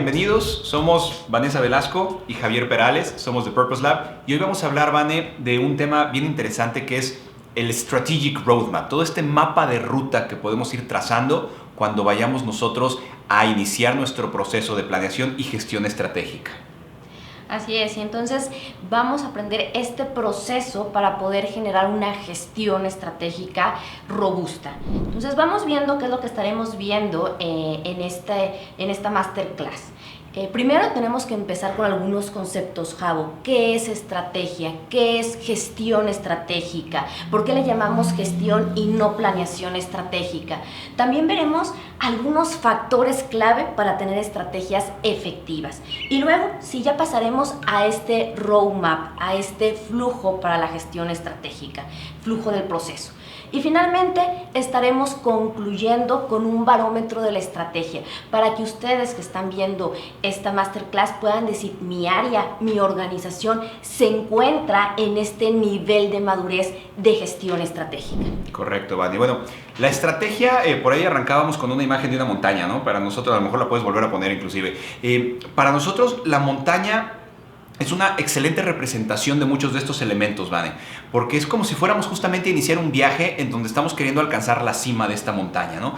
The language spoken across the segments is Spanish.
Bienvenidos. Somos Vanessa Velasco y Javier Perales, somos de Purpose Lab y hoy vamos a hablar, Vane, de un tema bien interesante que es el Strategic Roadmap, todo este mapa de ruta que podemos ir trazando cuando vayamos nosotros a iniciar nuestro proceso de planeación y gestión estratégica. Así es, y entonces vamos a aprender este proceso para poder generar una gestión estratégica robusta. Entonces vamos viendo qué es lo que estaremos viendo en esta masterclass. Primero tenemos que empezar con algunos conceptos, Javo. ¿Qué es estrategia? ¿Qué es gestión estratégica? ¿Por qué le llamamos gestión y no planeación estratégica? También veremos algunos factores clave para tener estrategias efectivas. Y luego, sí, ya pasaremos a este roadmap, a este flujo para la gestión estratégica, flujo del proceso. Y finalmente estaremos concluyendo con un barómetro de la estrategia para que ustedes que están viendo esta masterclass puedan decir: mi área, mi organización se encuentra en este nivel de madurez de gestión estratégica. Correcto, Vani. Bueno, la estrategia, por ahí arrancábamos con una imagen de una montaña, ¿no? Para nosotros, a lo mejor la puedes volver a poner inclusive. Para nosotros la montaña es una excelente representación de muchos de estos elementos, Vane, porque es como si fuéramos justamente a iniciar un viaje en donde estamos queriendo alcanzar la cima de esta montaña, ¿no?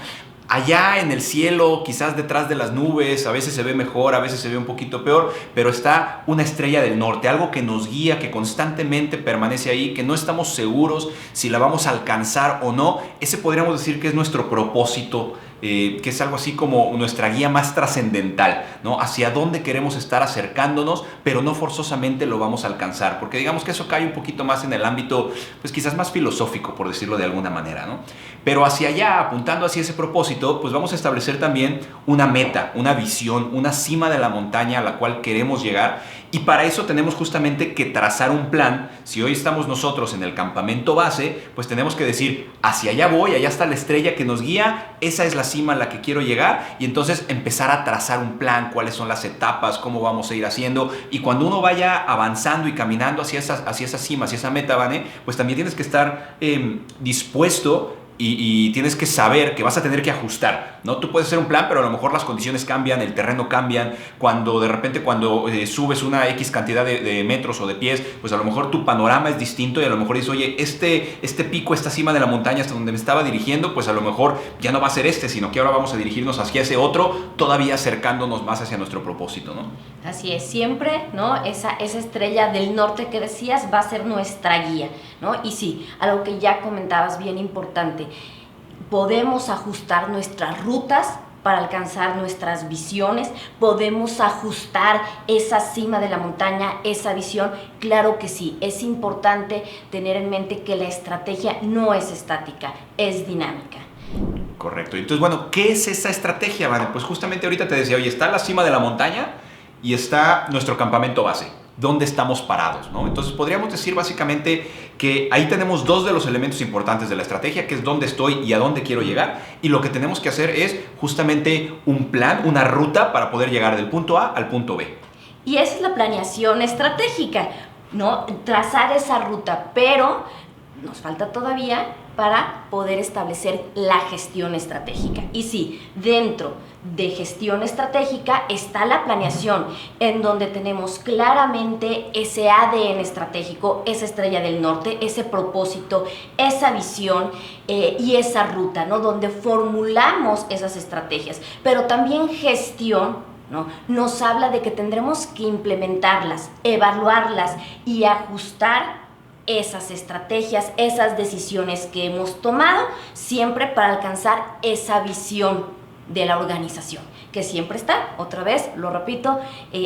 Allá en el cielo, quizás detrás de las nubes, a veces se ve mejor, a veces se ve un poquito peor, pero está una estrella del norte, algo que nos guía, que constantemente permanece ahí, que no estamos seguros si la vamos a alcanzar o no. Ese podríamos decir que es nuestro propósito, que es algo así como nuestra guía más trascendental, ¿no? Hacia dónde queremos estar acercándonos, pero no forzosamente lo vamos a alcanzar, porque digamos que eso cae un poquito más en el ámbito, pues quizás más filosófico, por decirlo de alguna manera, ¿no? Pero hacia allá, apuntando hacia ese propósito, pues vamos a establecer también una meta, una visión, una cima de la montaña a la cual queremos llegar. Y para eso tenemos justamente que trazar un plan. Si hoy estamos nosotros en el campamento base, pues tenemos que decir: hacia allá voy, allá está la estrella que nos guía, esa es la cima a la que quiero llegar, y entonces empezar a trazar un plan, cuáles son las etapas, cómo vamos a ir haciendo. Y cuando uno vaya avanzando y caminando hacia esa cima, hacia esa meta, Vane, pues también tienes que estar dispuesto y tienes que saber que vas a tener que ajustar, ¿no? Tú puedes hacer un plan, pero a lo mejor las condiciones cambian, el terreno cambian. Cuando de repente subes una X cantidad de metros o de pies, pues a lo mejor tu panorama es distinto y a lo mejor dices: oye, este pico, esta cima de la montaña hasta donde me estaba dirigiendo, pues a lo mejor ya no va a ser sino que ahora vamos a dirigirnos hacia ese otro, todavía acercándonos más hacia nuestro propósito, ¿no? Así es, siempre, ¿no? Esa estrella del norte que decías va a ser nuestra guía, ¿no? Y sí, algo que ya comentabas bien importante, podemos ajustar nuestras rutas para alcanzar nuestras visiones, podemos ajustar esa cima de la montaña, esa visión. Claro que sí, es importante tener en mente que la estrategia no es estática, es dinámica. Correcto. Entonces, bueno, ¿qué es esa estrategia, Vane? Pues justamente ahorita te decía: oye, está la cima de la montaña y está nuestro campamento base. ¿Dónde estamos parados, ¿no? Entonces podríamos decir básicamente que ahí tenemos dos de los elementos importantes de la estrategia, que es dónde estoy y a dónde quiero llegar. Y lo que tenemos que hacer es justamente un plan, una ruta para poder llegar del punto A al punto B. Y esa es la planeación estratégica, ¿no? Trazar esa ruta, pero nos falta todavía para poder establecer la gestión estratégica. Y sí, dentro de gestión estratégica está la planeación, en donde tenemos claramente ese ADN estratégico, esa estrella del norte, ese propósito, esa visión y esa ruta, ¿no? Donde formulamos esas estrategias. Pero también gestión, ¿no? Nos habla de que tendremos que implementarlas, evaluarlas y ajustar esas estrategias, esas decisiones que hemos tomado, siempre para alcanzar esa visión de la organización, que siempre está, otra vez, lo repito,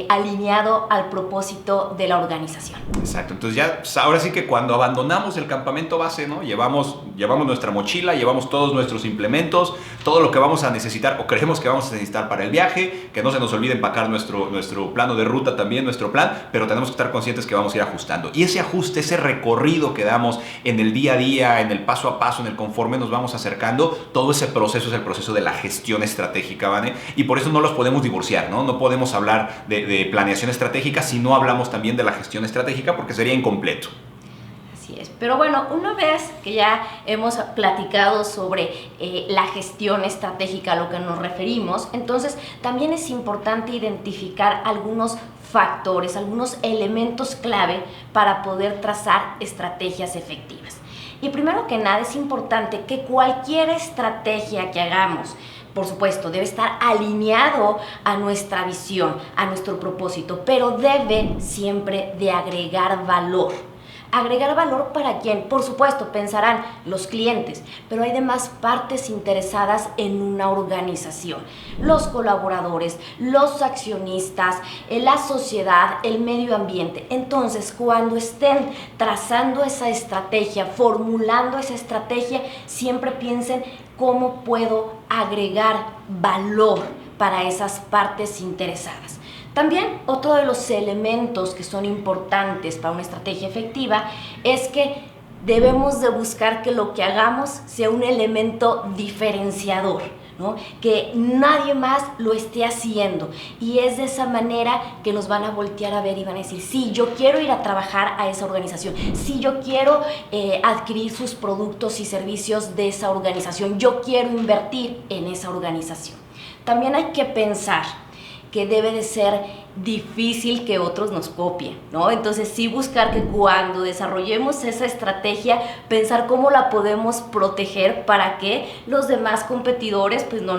alineado al propósito de la organización. Exacto. Entonces ya, ahora sí que cuando abandonamos el campamento base, ¿no? Llevamos nuestra mochila, llevamos todos nuestros implementos, todo lo que vamos a necesitar o creemos que vamos a necesitar para el viaje, que no se nos olvide empacar nuestro plano de ruta también, nuestro plan, pero tenemos que estar conscientes que vamos a ir ajustando. Y ese ajuste, ese recorrido que damos en el día a día, en el paso a paso, en el conforme nos vamos acercando, todo ese proceso es el proceso de la gestión estratégica, ¿vale? Y por eso no los podemos divorciar, ¿no? No podemos hablar de planeación estratégica si no hablamos también de la gestión estratégica, porque sería incompleto. Así es, pero bueno, una vez que ya hemos platicado sobre la gestión estratégica a lo que nos referimos, entonces también es importante identificar algunos factores, algunos elementos clave para poder trazar estrategias efectivas. Y primero que nada es importante que cualquier estrategia que hagamos, por supuesto, debe estar alineado a nuestra visión, a nuestro propósito, pero debe siempre de agregar valor. ¿Agregar valor para quién? Por supuesto, pensarán los clientes, pero hay demás partes interesadas en una organización. Los colaboradores, los accionistas, la sociedad, el medio ambiente. Entonces, cuando estén trazando esa estrategia, formulando esa estrategia, siempre piensen cómo puedo agregar valor para esas partes interesadas. También otro de los elementos que son importantes para una estrategia efectiva es que debemos de buscar que lo que hagamos sea un elemento diferenciador, ¿no? Que nadie más lo esté haciendo, y es de esa manera que nos van a voltear a ver y van a decir, sí, yo quiero ir a trabajar a esa organización, sí, yo quiero adquirir sus productos y servicios de esa organización, yo quiero invertir en esa organización. También hay que pensar que debe de ser difícil que otros nos copien, ¿no? Entonces sí buscar que cuando desarrollemos esa estrategia, pensar cómo la podemos proteger para que los demás competidores pues no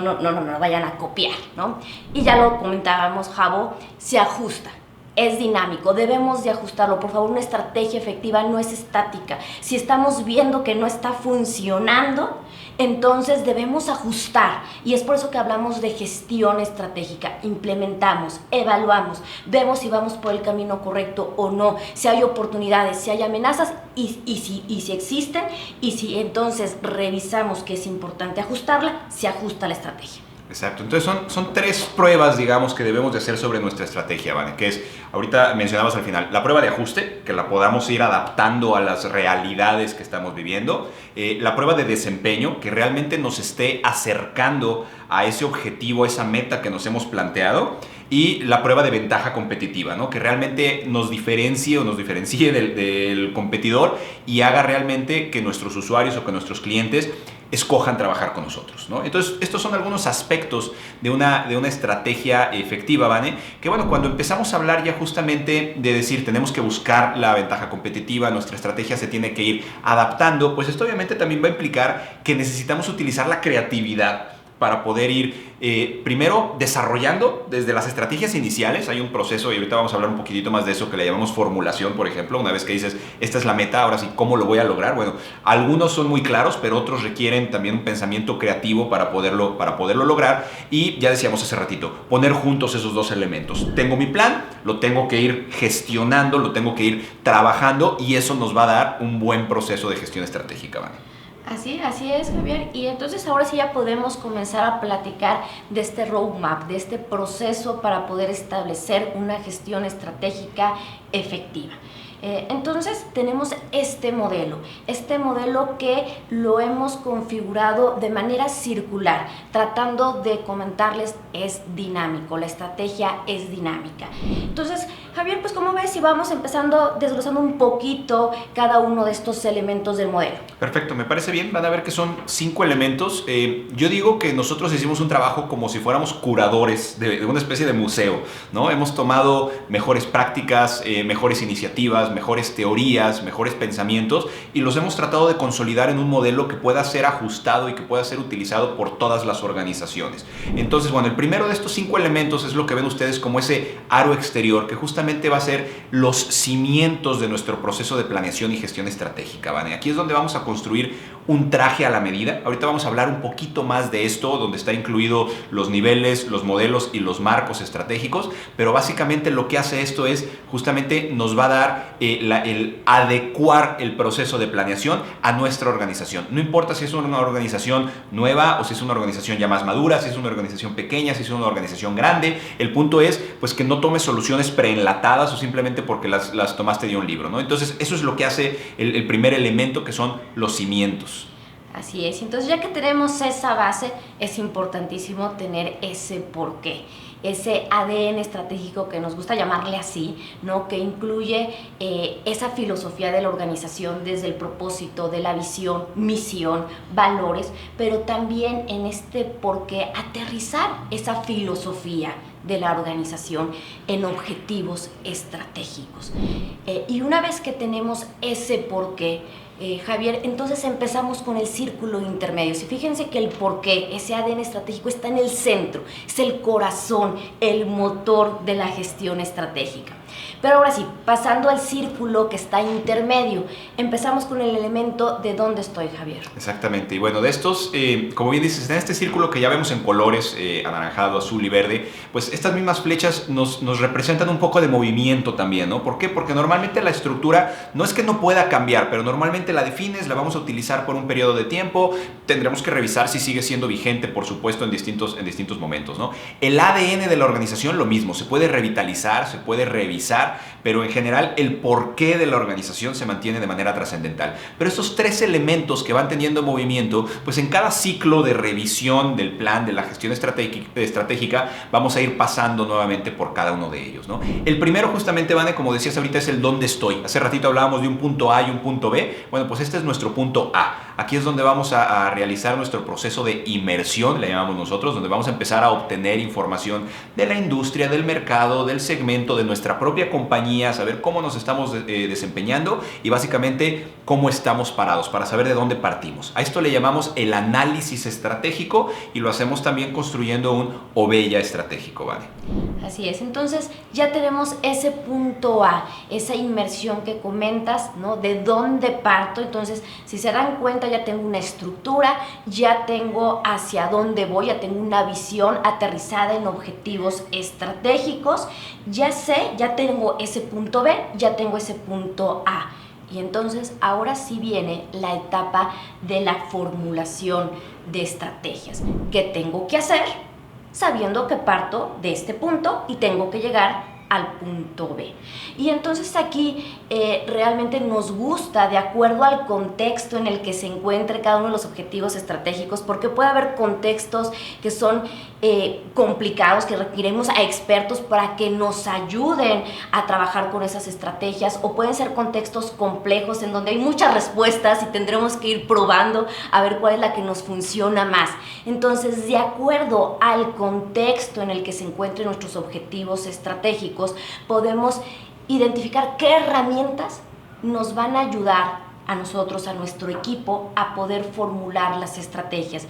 vayan a copiar, ¿no? Y ya lo comentábamos, Javo, se ajusta. Es dinámico, debemos de ajustarlo. Por favor, una estrategia efectiva no es estática. Si estamos viendo que no está funcionando, entonces debemos ajustar, y es por eso que hablamos de gestión estratégica. Implementamos, evaluamos, vemos si vamos por el camino correcto o no, si hay oportunidades, si hay amenazas y si existen, y si entonces revisamos que es importante ajustarla, se ajusta la estrategia. Exacto, entonces son tres pruebas, digamos, que debemos de hacer sobre nuestra estrategia, ¿vale? Que es, ahorita mencionabas al final, la prueba de ajuste, que la podamos ir adaptando a las realidades que estamos viviendo, la prueba de desempeño, que realmente nos esté acercando a ese objetivo, esa meta que nos hemos planteado, y la prueba de ventaja competitiva, ¿no? Que realmente nos diferencie del competidor y haga realmente que nuestros usuarios o que nuestros clientes escojan trabajar con nosotros, ¿no? Entonces, estos son algunos aspectos de una estrategia efectiva, ¿vale? Que bueno, cuando empezamos a hablar ya justamente de decir tenemos que buscar la ventaja competitiva, nuestra estrategia se tiene que ir adaptando, pues esto obviamente también va a implicar que necesitamos utilizar la creatividad para poder ir primero desarrollando desde las estrategias iniciales. Hay un proceso, y ahorita vamos a hablar un poquitito más de eso, que le llamamos formulación, por ejemplo. Una vez que dices, esta es la meta, ahora sí, ¿cómo lo voy a lograr? Bueno, algunos son muy claros, pero otros requieren también un pensamiento creativo para poderlo lograr. Y ya decíamos hace ratito, poner juntos esos dos elementos. Tengo mi plan, lo tengo que ir gestionando, lo tengo que ir trabajando, y eso nos va a dar un buen proceso de gestión estratégica, ¿vale? Así es, Javier. Y entonces ahora sí ya podemos comenzar a platicar de este roadmap, de este proceso para poder establecer una gestión estratégica efectiva. Entonces tenemos este modelo que lo hemos configurado de manera circular, tratando de comentarles, es dinámico, la estrategia es dinámica. Entonces, Javier, pues ¿cómo ves si vamos empezando desglosando un poquito cada uno de estos elementos del modelo? Perfecto, me parece bien. Van a ver que son 5 elementos. Yo digo que nosotros hicimos un trabajo como si fuéramos curadores de una especie de museo, ¿no? Hemos tomado mejores prácticas, mejores iniciativas, mejores teorías, mejores pensamientos, y los hemos tratado de consolidar en un modelo que pueda ser ajustado y que pueda ser utilizado por todas las organizaciones. Entonces, bueno, el primero de estos 5 elementos es lo que ven ustedes como ese aro exterior, que justamente va a ser los cimientos de nuestro proceso de planeación y gestión estratégica, ¿vale? Aquí es donde vamos a construir un traje a la medida. Ahorita vamos a hablar un poquito más de esto, donde está incluido los niveles, los modelos y los marcos estratégicos, pero básicamente lo que hace esto es justamente nos va a dar el adecuar el proceso de planeación a nuestra organización. No importa si es una organización nueva o si es una organización ya más madura, si es una organización pequeña, si es una organización grande. El punto es pues que no tomes soluciones preenlatadas o simplemente porque las tomaste de un libro, ¿no? Entonces eso es lo que hace el primer elemento, que son los cimientos. Así es, entonces ya que tenemos esa base, es importantísimo tener ese porqué. ese ADN estratégico que nos gusta llamarle así, ¿no? Que incluye esa filosofía de la organización desde el propósito, de la visión, misión, valores, pero también en este por qué aterrizar esa filosofía de la organización en objetivos estratégicos. Y una vez que tenemos ese porqué, Javier, entonces empezamos con el círculo intermedio. Y fíjense que el porqué, ese ADN estratégico está en el centro, es el corazón, el motor de la gestión estratégica. Pero ahora sí, pasando al círculo que está intermedio, empezamos con el elemento de dónde estoy, Javier. Exactamente, y bueno, de estos, como bien dices, en este círculo que ya vemos en colores, anaranjado, azul y verde, pues estas mismas flechas nos representan un poco de movimiento también, ¿no? ¿Por qué? Porque normalmente la estructura no es que no pueda cambiar, pero normalmente la defines, la vamos a utilizar por un periodo de tiempo, tendremos que revisar si sigue siendo vigente, por supuesto, en distintos momentos, ¿no? El ADN de la organización, lo mismo, se puede revitalizar, se puede revisar, pero en general el porqué de la organización se mantiene de manera trascendental. Pero estos tres elementos que van teniendo movimiento, pues en cada ciclo de revisión del plan, de la gestión estratégica, vamos a ir pasando nuevamente por cada uno de ellos, ¿no? El primero justamente, Vane, como decías ahorita, es el dónde estoy. Hace ratito hablábamos de un punto A y un punto B. Bueno, pues este es nuestro punto A. Aquí es donde vamos a realizar nuestro proceso de inmersión, le llamamos nosotros, donde vamos a empezar a obtener información de la industria, del mercado, del segmento, de nuestra propia compañía, saber cómo nos estamos desempeñando y básicamente cómo estamos parados, para saber de dónde partimos. A esto le llamamos el análisis estratégico y lo hacemos también construyendo un OBEYA estratégico, ¿vale? Así es, entonces ya tenemos ese punto A, esa inmersión que comentas, ¿no? De dónde parto. Entonces, si se dan cuenta, ya tengo una estructura, ya tengo hacia dónde voy, ya tengo una visión aterrizada en objetivos estratégicos, ya sé, ya tengo ese punto B, ya tengo ese punto A. Y entonces ahora sí viene la etapa de la formulación de estrategias. ¿Qué tengo que hacer? Sabiendo que parto de este punto y tengo que llegar al punto B. Y entonces aquí realmente nos gusta, de acuerdo al contexto en el que se encuentre cada uno de los objetivos estratégicos, porque puede haber contextos que son complicados, que requerimos a expertos para que nos ayuden a trabajar con esas estrategias, o pueden ser contextos complejos en donde hay muchas respuestas y tendremos que ir probando a ver cuál es la que nos funciona más. Entonces, de acuerdo al contexto en el que se encuentren nuestros objetivos estratégicos, podemos identificar qué herramientas nos van a ayudar a nosotros, a nuestro equipo, a poder formular las estrategias.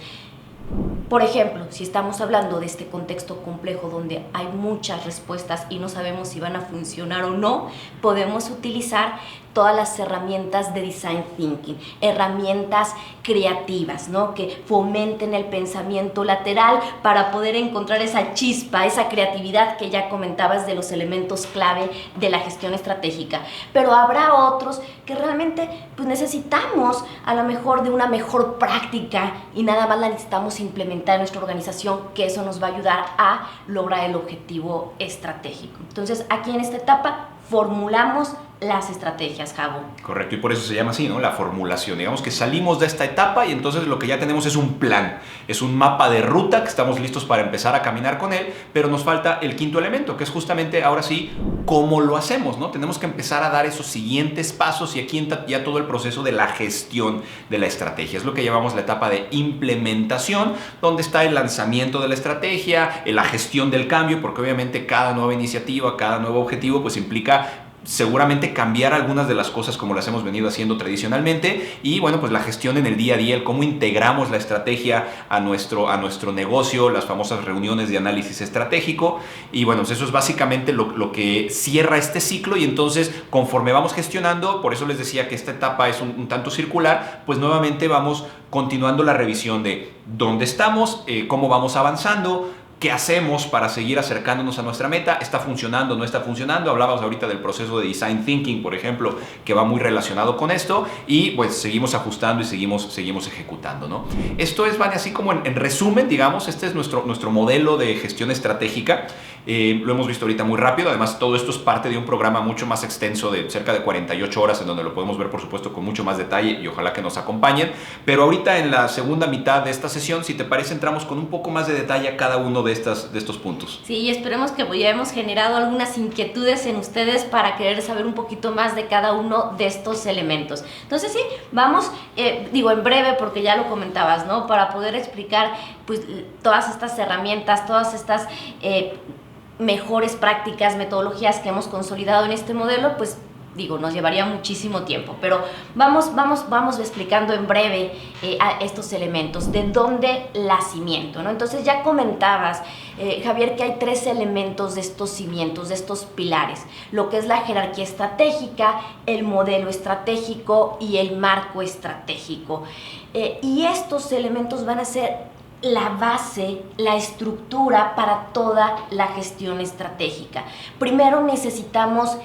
Por ejemplo, si estamos hablando de este contexto complejo donde hay muchas respuestas y no sabemos si van a funcionar o no, podemos utilizar todas las herramientas de Design Thinking, herramientas creativas, ¿no? Que fomenten el pensamiento lateral para poder encontrar esa chispa, esa creatividad que ya comentabas de los elementos clave de la gestión estratégica. Pero habrá otros que realmente pues, necesitamos a lo mejor de una mejor práctica y nada más la necesitamos implementar en nuestra organización, que eso nos va a ayudar a lograr el objetivo estratégico. Entonces, aquí en esta etapa formulamos las estrategias, Javo. Correcto, y por eso se llama así, ¿no? La formulación. Digamos que salimos de esta etapa y entonces lo que ya tenemos es un plan, es un mapa de ruta que estamos listos para empezar a caminar con él, pero nos falta el quinto elemento, que es justamente, ahora sí, cómo lo hacemos, ¿no? Tenemos que empezar a dar esos siguientes pasos y aquí entra ya todo el proceso de la gestión de la estrategia. Es lo que llamamos la etapa de implementación, donde está el lanzamiento de la estrategia, la gestión del cambio, porque obviamente cada nueva iniciativa, cada nuevo objetivo, pues implica seguramente cambiar algunas de las cosas como las hemos venido haciendo tradicionalmente y bueno, pues la gestión en el día a día, el cómo integramos la estrategia a nuestro negocio, las famosas reuniones de análisis estratégico y bueno, pues eso es básicamente lo que cierra este ciclo y entonces conforme vamos gestionando, por eso les decía que esta etapa es un tanto circular, pues nuevamente vamos continuando la revisión de dónde estamos, cómo vamos avanzando, ¿qué hacemos para seguir acercándonos a nuestra meta? ¿Está funcionando? ¿No está funcionando? Hablábamos ahorita del proceso de Design Thinking, por ejemplo, que va muy relacionado con esto y pues seguimos ajustando y seguimos ejecutando, ¿no? Esto es, Vane, así como en resumen, digamos, este es nuestro modelo de gestión estratégica. Lo hemos visto ahorita muy rápido, además todo esto es parte de un programa mucho más extenso de cerca de 48 horas en donde lo podemos ver por supuesto con mucho más detalle y ojalá que nos acompañen, pero ahorita en la segunda mitad de esta sesión, si te parece, entramos con un poco más de detalle a cada uno de estos puntos. Sí, y esperemos que ya hemos generado algunas inquietudes en ustedes para querer saber un poquito más de cada uno de estos elementos. Entonces sí, vamos, en breve, porque ya lo comentabas, ¿no? Para poder explicar pues todas estas herramientas, todas estas mejores prácticas, metodologías que hemos consolidado en este modelo, pues nos llevaría muchísimo tiempo, pero vamos explicando en breve a estos elementos, de dónde la cimiento, ¿no? Entonces ya comentabas, Javier, que hay 3 elementos de estos cimientos, de estos pilares, lo que es la jerarquía estratégica, el modelo estratégico y el marco estratégico. Y estos elementos van a ser la base, la estructura para toda la gestión estratégica. Primero necesitamos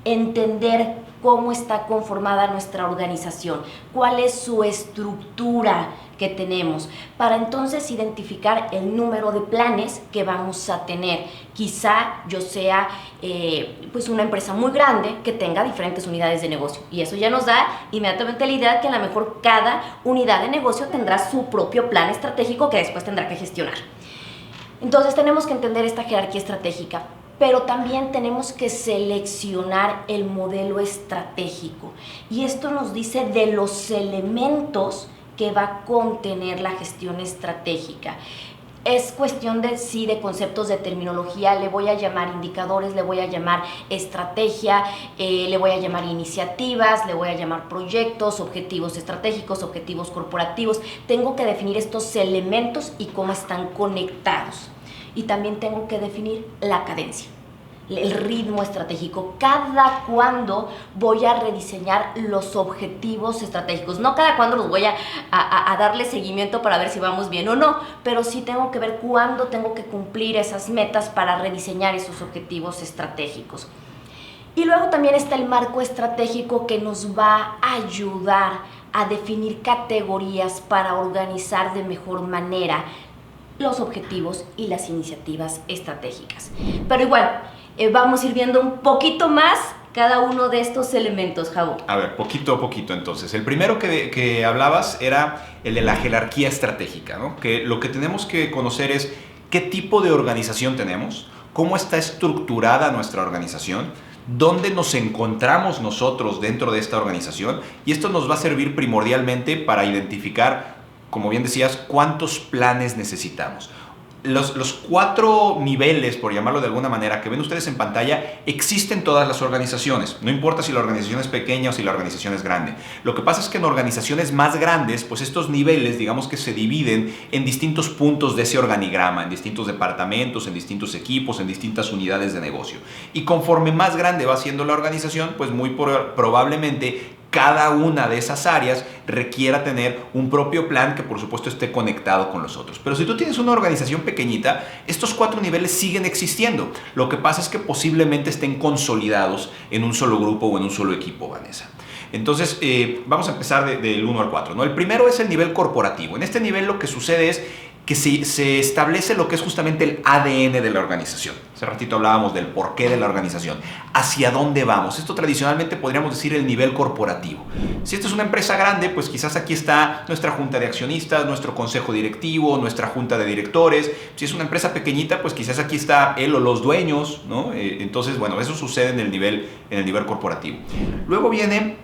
entender cómo está conformada nuestra organización, cuál es su estructura que tenemos, para entonces identificar el número de planes que vamos a tener. Quizá yo sea pues una empresa muy grande que tenga diferentes unidades de negocio, y eso ya nos da inmediatamente la idea de que a lo mejor cada unidad de negocio tendrá su propio plan estratégico que después tendrá que gestionar. Entonces tenemos que entender esta jerarquía estratégica, pero también tenemos que seleccionar el modelo estratégico. Y esto nos dice de los elementos que va a contener la gestión estratégica. Es cuestión de conceptos de terminología, le voy a llamar indicadores, le voy a llamar estrategia, le voy a llamar iniciativas, le voy a llamar proyectos, objetivos estratégicos, objetivos corporativos. Tengo que definir estos elementos y cómo están conectados. Y también tengo que definir la cadencia, el ritmo estratégico, cada cuándo voy a rediseñar los objetivos estratégicos. No cada cuándo los voy a darle seguimiento para ver si vamos bien o no, pero sí tengo que ver cuándo tengo que cumplir esas metas para rediseñar esos objetivos estratégicos. Y luego también está el marco estratégico, que nos va a ayudar a definir categorías para organizar de mejor manera los objetivos y las iniciativas estratégicas. Pero igual, vamos a ir viendo un poquito más cada uno de estos elementos, Javo. A ver, poquito a poquito entonces. El primero que hablabas era el de la jerarquía estratégica, ¿no? Que lo que tenemos que conocer es qué tipo de organización tenemos, cómo está estructurada nuestra organización, dónde nos encontramos nosotros dentro de esta organización, y esto nos va a servir primordialmente para identificar, como bien decías, cuántos planes necesitamos. Los 4 niveles, por llamarlo de alguna manera, que ven ustedes en pantalla, existen en todas las organizaciones. No importa si la organización es pequeña o si la organización es grande. Lo que pasa es que en organizaciones más grandes, pues estos niveles, digamos que se dividen en distintos puntos de ese organigrama, en distintos departamentos, en distintos equipos, en distintas unidades de negocio. Y conforme más grande va siendo la organización, pues muy probablemente cada una de esas áreas requiera tener un propio plan que por supuesto esté conectado con los otros. Pero si tú tienes una organización pequeñita, estos 4 niveles siguen existiendo. Lo que pasa es que posiblemente estén consolidados en un solo grupo o en un solo equipo, Vanessa. Entonces, vamos a empezar del 1 al 4, ¿no? El primero es el nivel corporativo. En este nivel lo que sucede es que se establece lo que es justamente el ADN de la organización. Hace ratito hablábamos del porqué de la organización, hacia dónde vamos. Esto tradicionalmente podríamos decir el nivel corporativo. Si esta es una empresa grande, pues quizás aquí está nuestra junta de accionistas, nuestro consejo directivo, nuestra junta de directores. Si es una empresa pequeñita, pues quizás aquí está él o los dueños, ¿no? Entonces, bueno, eso sucede en el nivel corporativo. Luego viene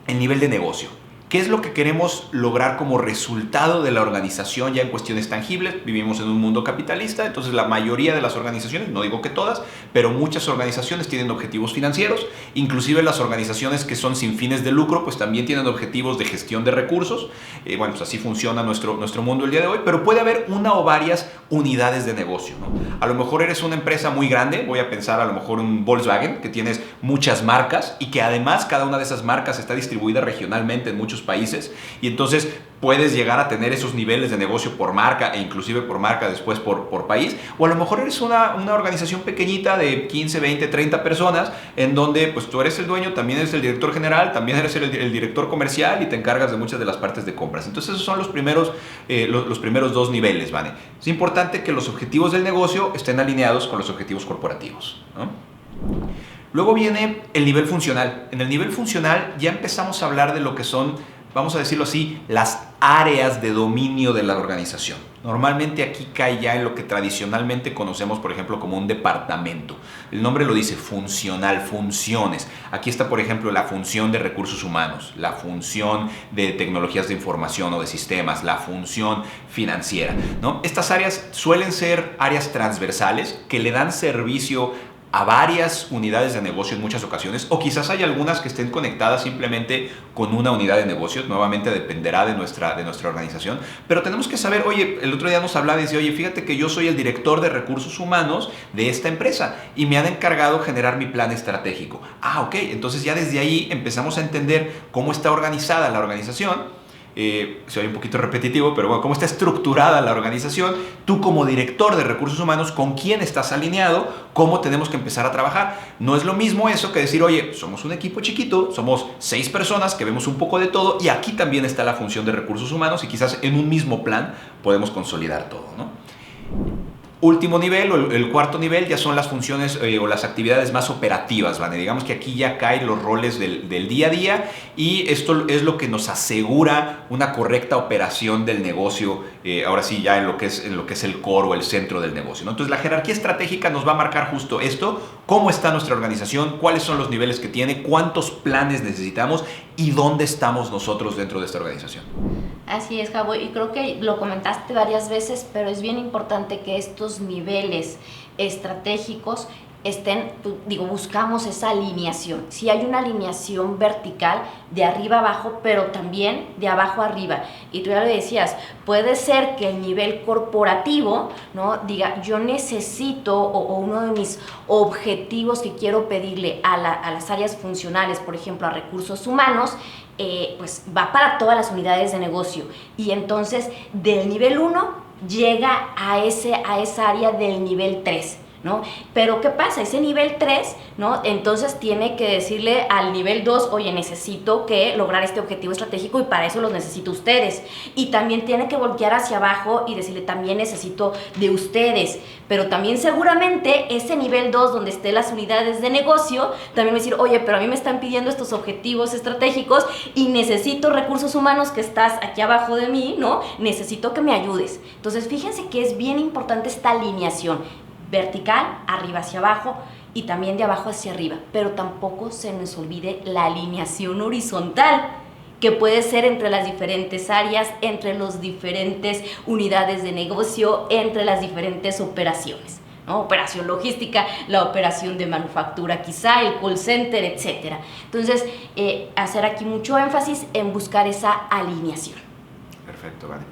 el nivel de negocio. ¿Qué es lo que queremos lograr como resultado de la organización ya en cuestiones tangibles? Vivimos en un mundo capitalista, entonces la mayoría de las organizaciones, no digo que todas, pero muchas organizaciones tienen objetivos financieros, inclusive las organizaciones que son sin fines de lucro, pues también tienen objetivos de gestión de recursos. Bueno, pues así funciona nuestro mundo el día de hoy, pero puede haber una o varias unidades de negocio, ¿no? A lo mejor eres una empresa muy grande, voy a pensar a lo mejor un Volkswagen, que tienes muchas marcas y que además cada una de esas marcas está distribuida regionalmente en muchos países, y entonces puedes llegar a tener esos niveles de negocio por marca e inclusive por marca después por país. O a lo mejor eres una organización pequeñita de 15, 20, 30 personas en donde pues tú eres el dueño, también eres el director general, también eres el director comercial y te encargas de muchas de las partes de compras. Entonces esos son los primeros 2 niveles, ¿vale? Es importante que los objetivos del negocio estén alineados con los objetivos corporativos, ¿no? Luego viene el nivel funcional. En el nivel funcional ya empezamos a hablar de lo que son, vamos a decirlo así, las áreas de dominio de la organización. Normalmente aquí cae ya en lo que tradicionalmente conocemos, por ejemplo, como un departamento. El nombre lo dice, funcional, funciones. Aquí está, por ejemplo, la función de recursos humanos, la función de tecnologías de información o de sistemas, la función financiera, ¿no? Estas áreas suelen ser áreas transversales que le dan servicio a varias unidades de negocio en muchas ocasiones, o quizás hay algunas que estén conectadas simplemente con una unidad de negocios. Nuevamente dependerá de nuestra organización, pero tenemos que saber, oye, el otro día nos hablaba y decía, oye, fíjate que yo soy el director de recursos humanos de esta empresa y me han encargado generar mi plan estratégico. Ah, ok, entonces ya desde ahí empezamos a entender cómo está organizada la organización. Se oye un poquito repetitivo, pero bueno, cómo está estructurada la organización, tú como director de recursos humanos, con quién estás alineado, cómo tenemos que empezar a trabajar. No es lo mismo eso que decir, oye, somos un equipo chiquito, somos 6 personas que vemos un poco de todo y aquí también está la función de recursos humanos y quizás en un mismo plan podemos consolidar todo, ¿no? Último nivel, o el cuarto nivel, ya son las funciones o las actividades más operativas, ¿vale? Digamos que aquí ya caen los roles del día a día y esto es lo que nos asegura una correcta operación del negocio, ahora sí ya en lo que es el core o el centro del negocio, ¿no? Entonces la jerarquía estratégica nos va a marcar justo esto, cómo está nuestra organización, cuáles son los niveles que tiene, cuántos planes necesitamos y dónde estamos nosotros dentro de esta organización. Así es, Javo, y creo que lo comentaste varias veces, pero es bien importante que estos niveles estratégicos buscamos esa alineación. Si hay una alineación vertical de arriba abajo, pero también de abajo arriba. Y tú ya lo decías, puede ser que el nivel corporativo, ¿no?, diga, yo necesito, o uno de mis objetivos que quiero pedirle a las áreas funcionales, por ejemplo, a recursos humanos, pues va para todas las unidades de negocio. Y entonces, del nivel 1 llega a esa área del nivel 3. ¿No? Pero ¿qué pasa? Ese nivel 3, ¿no?, entonces tiene que decirle al nivel 2, oye, necesito que lograr este objetivo estratégico y para eso los necesito ustedes. Y también tiene que voltear hacia abajo y decirle, también necesito de ustedes. Pero también seguramente ese nivel 2, donde estén las unidades de negocio, también va a decir, oye, pero a mí me están pidiendo estos objetivos estratégicos y necesito recursos humanos que estás aquí abajo de mí, ¿no? Necesito que me ayudes. Entonces, fíjense que es bien importante esta alineación vertical, arriba hacia abajo y también de abajo hacia arriba, pero tampoco se nos olvide la alineación horizontal, que puede ser entre las diferentes áreas, entre las diferentes unidades de negocio, entre las diferentes operaciones, ¿no? Operación logística, la operación de manufactura quizá, el call center, etc. Entonces, hacer aquí mucho énfasis en buscar esa alineación. Perfecto, vale.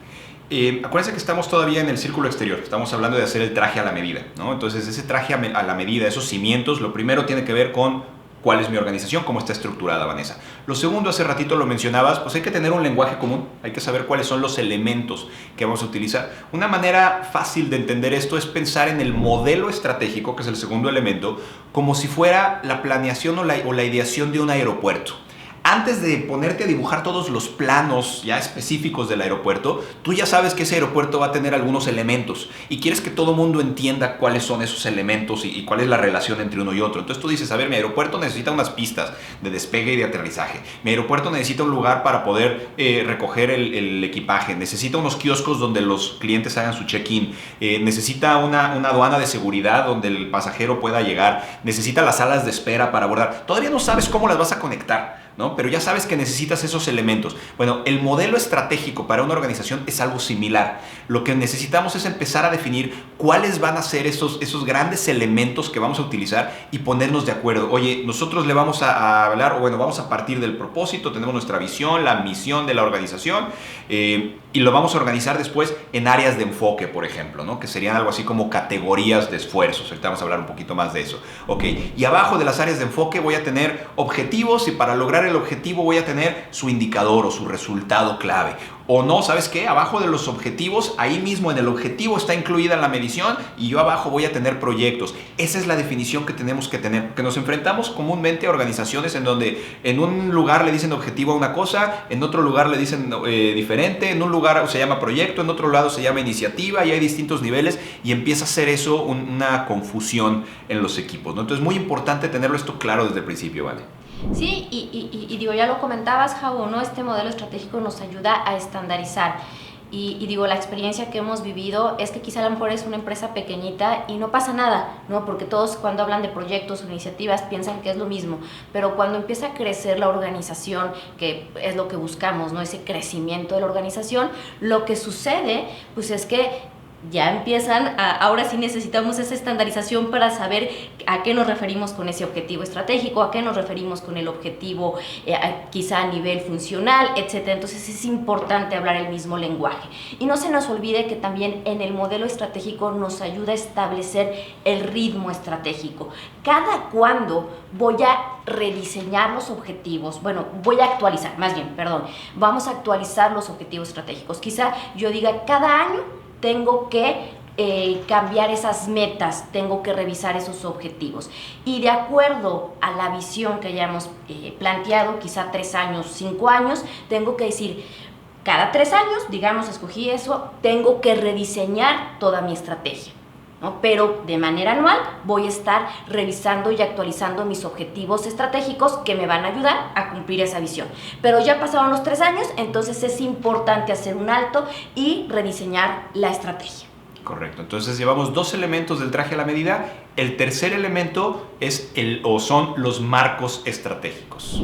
Acuérdense que estamos todavía en el círculo exterior, estamos hablando de hacer el traje a la medida, ¿no? Entonces ese traje a la medida, esos cimientos, lo primero tiene que ver con cuál es mi organización, cómo está estructurada, Vanessa. Lo segundo, hace ratito lo mencionabas, pues hay que tener un lenguaje común, hay que saber cuáles son los elementos que vamos a utilizar. Una manera fácil de entender esto es pensar en el modelo estratégico, que es el segundo elemento, como si fuera la planeación o la ideación de un aeropuerto. Antes de ponerte a dibujar todos los planos ya específicos del aeropuerto, tú ya sabes que ese aeropuerto va a tener algunos elementos y quieres que todo mundo entienda cuáles son esos elementos y cuál es la relación entre uno y otro. Entonces tú dices, a ver, mi aeropuerto necesita unas pistas de despegue y de aterrizaje. Mi aeropuerto necesita un lugar para poder recoger el equipaje. Necesita unos kioscos donde los clientes hagan su check-in. Necesita una aduana de seguridad donde el pasajero pueda llegar. Necesita las salas de espera para abordar. Todavía no sabes cómo las vas a conectar, ¿no? Pero ya sabes que necesitas esos elementos. Bueno, el modelo estratégico para una organización es algo similar. Lo que necesitamos es empezar a definir cuáles van a ser esos grandes elementos que vamos a utilizar y ponernos de acuerdo. Oye, nosotros le vamos a hablar, o bueno, vamos a partir del propósito, tenemos nuestra visión, la misión de la organización, y lo vamos a organizar después en áreas de enfoque, por ejemplo, ¿no? Que serían algo así como categorías de esfuerzos. Ahorita vamos a hablar un poquito más de eso. Ok, y abajo de las áreas de enfoque voy a tener objetivos y para lograr el objetivo voy a tener su indicador o su resultado clave. O no, ¿sabes qué? Abajo de los objetivos, ahí mismo en el objetivo está incluida la medición y yo abajo voy a tener proyectos. Esa es la definición que tenemos que tener, porque nos enfrentamos comúnmente a organizaciones en donde en un lugar le dicen objetivo a una cosa, en otro lugar le dicen diferente, en un lugar se llama proyecto, en otro lado se llama iniciativa y hay distintos niveles y empieza a ser eso una confusión en los equipos, ¿no? Entonces es muy importante tenerlo esto claro desde el principio, ¿vale? Sí, y digo, ya lo comentabas, Javo, ¿no? Este modelo estratégico nos ayuda a estandarizar. Y digo, la experiencia que hemos vivido es que quizá a lo mejor es una empresa pequeñita y no pasa nada, ¿no? Porque todos cuando hablan de proyectos o iniciativas piensan que es lo mismo, pero cuando empieza a crecer la organización, que es lo que buscamos, ¿no? Ese crecimiento de la organización, lo que sucede pues es que ya empiezan ahora sí necesitamos esa estandarización para saber a qué nos referimos con ese objetivo estratégico, a qué nos referimos con el objetivo quizá a nivel funcional, etcétera. Entonces es importante hablar el mismo lenguaje. Y no se nos olvide que también en el modelo estratégico nos ayuda a establecer el ritmo estratégico. Cada cuándo voy a rediseñar los objetivos, voy a actualizar, vamos a actualizar los objetivos estratégicos. Quizá yo diga, cada año tengo que cambiar esas metas, tengo que revisar esos objetivos. Y de acuerdo a la visión que hayamos planteado, quizá 3 años, 5 años, tengo que decir, cada 3 años, digamos, escogí eso, tengo que rediseñar toda mi estrategia, ¿no? Pero de manera anual voy a estar revisando y actualizando mis objetivos estratégicos que me van a ayudar a cumplir esa visión. Pero ya pasaron los 3 años, entonces es importante hacer un alto y rediseñar la estrategia. Correcto. Entonces llevamos 2 elementos del traje a la medida. El tercer elemento son los marcos estratégicos.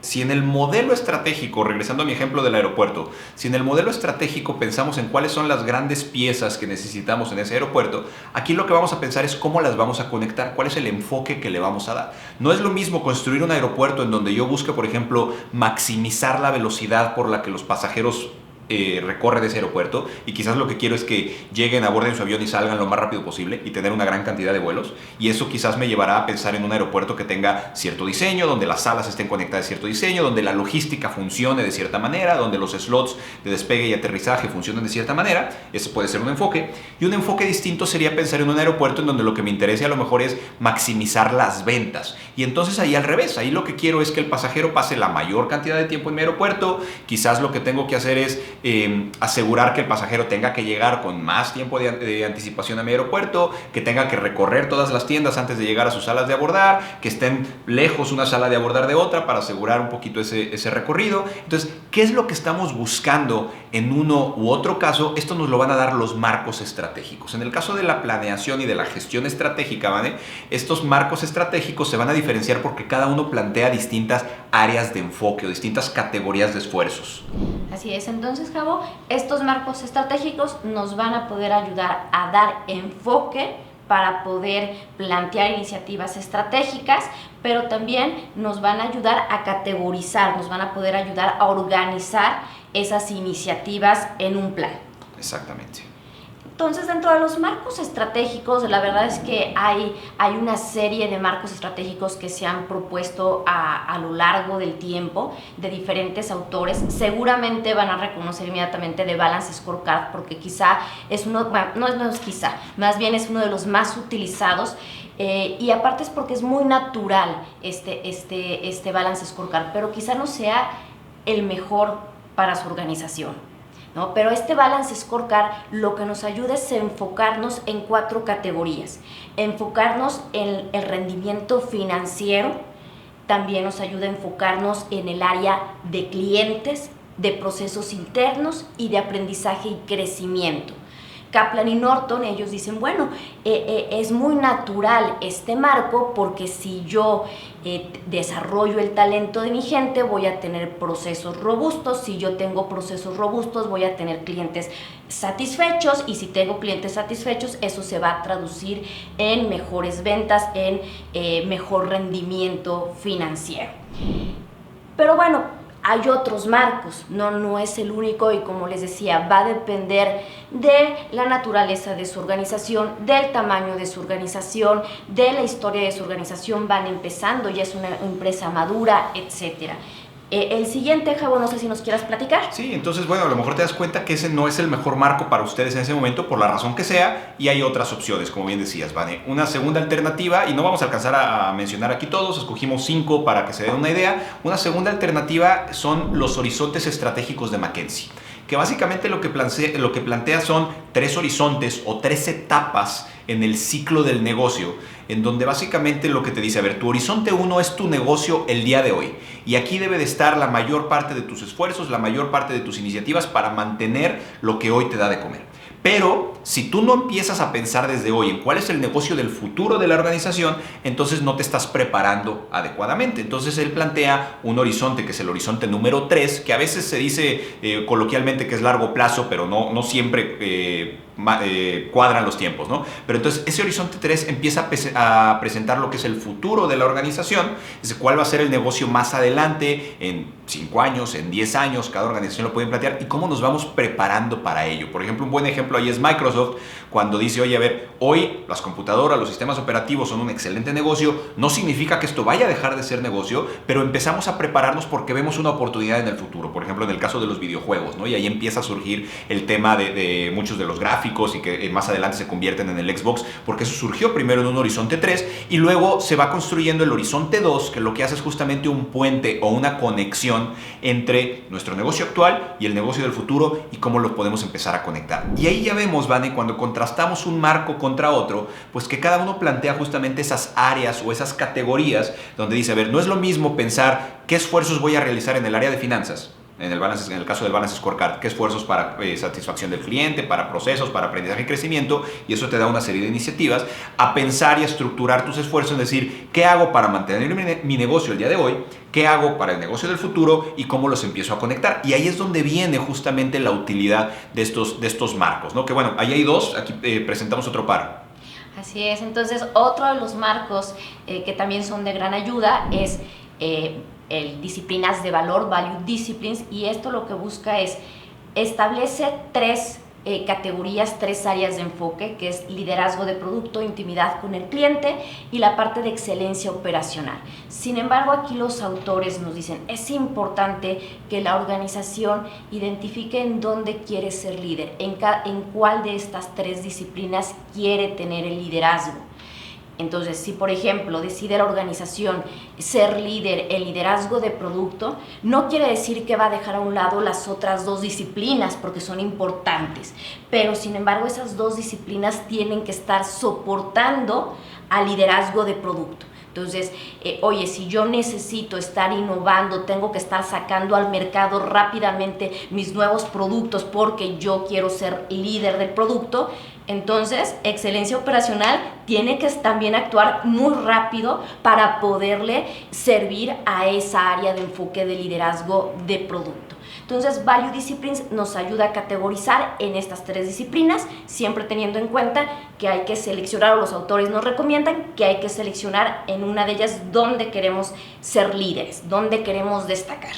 Si en el modelo estratégico, regresando a mi ejemplo del aeropuerto, si en el modelo estratégico pensamos en cuáles son las grandes piezas que necesitamos en ese aeropuerto, aquí lo que vamos a pensar es cómo las vamos a conectar, cuál es el enfoque que le vamos a dar. No es lo mismo construir un aeropuerto en donde yo busque, por ejemplo, maximizar la velocidad por la que los pasajeros recorre de ese aeropuerto y quizás lo que quiero es que lleguen, aborden su avión y salgan lo más rápido posible y tener una gran cantidad de vuelos, y eso quizás me llevará a pensar en un aeropuerto que tenga cierto diseño, donde las salas estén conectadas a cierto diseño, donde la logística funcione de cierta manera, donde los slots de despegue y aterrizaje funcionen de cierta manera. Ese puede ser un enfoque, y un enfoque distinto sería pensar en un aeropuerto en donde lo que me interese a lo mejor es maximizar las ventas, y entonces ahí al revés, ahí lo que quiero es que el pasajero pase la mayor cantidad de tiempo en mi aeropuerto. Quizás lo que tengo que hacer es asegurar que el pasajero tenga que llegar con más tiempo de anticipación a mi aeropuerto, que tenga que recorrer todas las tiendas antes de llegar a sus salas de abordar, que estén lejos una sala de abordar de otra para asegurar un poquito ese recorrido. Entonces, ¿qué es lo que estamos buscando en uno u otro caso? Esto nos lo van a dar los marcos estratégicos. En el caso de la planeación y de la gestión estratégica, ¿vale? Estos marcos estratégicos se van a diferenciar porque cada uno plantea distintas áreas de enfoque o distintas categorías de esfuerzos. Así es. Entonces, Javo, estos marcos estratégicos nos van a poder ayudar a dar enfoque para poder plantear iniciativas estratégicas, pero también nos van a ayudar a categorizar, nos van a poder ayudar a organizar esas iniciativas en un plan. Exactamente. Entonces, dentro de los marcos estratégicos, la verdad es que hay una serie de marcos estratégicos que se han propuesto a lo largo del tiempo de diferentes autores. Seguramente van a reconocer inmediatamente The Balance Scorecard, porque quizá es uno, bueno, no es quizá, más bien es uno de los más utilizados. Y aparte es porque es muy natural este Balance Scorecard, pero quizá no sea el mejor para su organización, ¿no? Pero este Balance Scorecard lo que nos ayuda es enfocarnos en 4 categorías. Enfocarnos en el rendimiento financiero, también nos ayuda a enfocarnos en el área de clientes, de procesos internos y de aprendizaje y crecimiento. Kaplan y Norton, ellos dicen, bueno, es muy natural este marco porque si yo desarrollo el talento de mi gente, voy a tener procesos robustos. Si yo tengo procesos robustos, voy a tener clientes satisfechos, y si tengo clientes satisfechos, eso se va a traducir en mejores ventas, en mejor rendimiento financiero. Pero bueno, hay otros marcos, no es el único, y como les decía, va a depender de la naturaleza de su organización, del tamaño de su organización, de la historia de su organización, van empezando, ya es una empresa madura, etcétera. El siguiente, Javo, no sé si nos quieras platicar. Sí, entonces, bueno, a lo mejor te das cuenta que ese no es el mejor marco para ustedes en ese momento, por la razón que sea, y hay otras opciones, como bien decías, Vane. Una segunda alternativa, y no vamos a alcanzar a mencionar aquí todos, escogimos 5 para que se den una idea. Una segunda alternativa son los horizontes estratégicos de McKinsey, que básicamente lo que plantea son 3 horizontes o 3 etapas en el ciclo del negocio, en donde básicamente lo que te dice, a ver, tu horizonte 1 es tu negocio el día de hoy, Y aquí debe de estar la mayor parte de tus esfuerzos, la mayor parte de tus iniciativas para mantener lo que hoy te da de comer. Pero si tú no empiezas a pensar desde hoy en cuál es el negocio del futuro de la organización, entonces no te estás preparando adecuadamente. Entonces él plantea un horizonte que es el horizonte número 3, que a veces se dice coloquialmente que es largo plazo, pero no siempre cuadran los tiempos, ¿no? Pero entonces ese horizonte 3 empieza a presentar lo que es el futuro de la organización, es cuál va a ser el negocio más adelante, en 5 años, en 10 años, cada organización lo puede plantear, y cómo nos vamos preparando para ello. Por ejemplo, un buen ejemplo ahí es Microsoft, cuando dice, oye, a ver, hoy las computadoras, los sistemas operativos son un excelente negocio, no significa que esto vaya a dejar de ser negocio, pero empezamos a prepararnos porque vemos una oportunidad en el futuro. Por ejemplo, en el caso de los videojuegos, ¿no? Y ahí empieza a surgir el tema de muchos de los gráficos y que más adelante se convierten en el Xbox, porque eso surgió primero en un horizonte 3 y luego se va construyendo el horizonte 2, que lo que hace es justamente un puente o una conexión entre nuestro negocio actual y el negocio del futuro y cómo lo podemos empezar a conectar. Y ahí ya vemos, Vane, cuando contrastamos un marco contra otro, pues que cada uno plantea justamente esas áreas o esas categorías donde dice, a ver, no es lo mismo pensar qué esfuerzos voy a realizar en el área de finanzas, en el caso del Balance Scorecard, qué esfuerzos para satisfacción del cliente, para procesos, para aprendizaje y crecimiento, y eso te da una serie de iniciativas, a pensar y a estructurar tus esfuerzos, es decir, qué hago para mantener mi negocio el día de hoy, qué hago para el negocio del futuro y cómo los empiezo a conectar. Y ahí es donde viene justamente la utilidad de estos marcos, ¿no? Que bueno, ahí hay dos, aquí presentamos otro par. Así es, entonces otro de los marcos que también son de gran ayuda es el disciplinas de valor, Value Disciplines, y esto lo que busca es establece 3 categorías, 3 áreas de enfoque, que es liderazgo de producto, intimidad con el cliente y la parte de excelencia operacional. Sin embargo, aquí los autores nos dicen, es importante que la organización identifique en dónde quiere ser líder, en cuál de estas 3 disciplinas quiere tener el liderazgo. Entonces, si por ejemplo decide la organización ser líder en liderazgo de producto, no quiere decir que va a dejar a un lado las otras 2 disciplinas porque son importantes, pero sin embargo esas 2 disciplinas tienen que estar soportando al liderazgo de producto. Entonces, oye, si yo necesito estar innovando, tengo que estar sacando al mercado rápidamente mis nuevos productos porque yo quiero ser líder del producto, entonces excelencia operacional tiene que también actuar muy rápido para poderle servir a esa área de enfoque de liderazgo de producto. Entonces, Value Disciplines nos ayuda a categorizar en estas 3 disciplinas, siempre teniendo en cuenta que hay que seleccionar, o los autores nos recomiendan que hay que seleccionar en una de ellas dónde queremos ser líderes, dónde queremos destacar.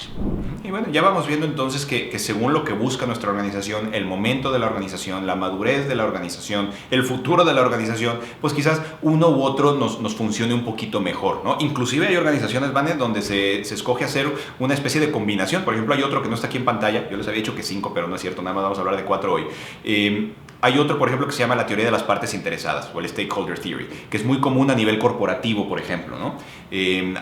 Y bueno, ya vamos viendo entonces que según lo que busca nuestra organización, el momento de la organización, la madurez de la organización, el futuro de la organización, pues quizás uno u otro nos funcione un poquito mejor, ¿no? Inclusive hay organizaciones, Vane, donde se escoge hacer una especie de combinación. Por ejemplo, hay otro que no está aquí en pantalla, yo les había dicho que 5, pero no es cierto, nada más vamos a hablar de 4 hoy. Hay otro, por ejemplo, que se llama la teoría de las partes interesadas, o el Stakeholder Theory, que es muy común a nivel corporativo, por ejemplo, ¿no?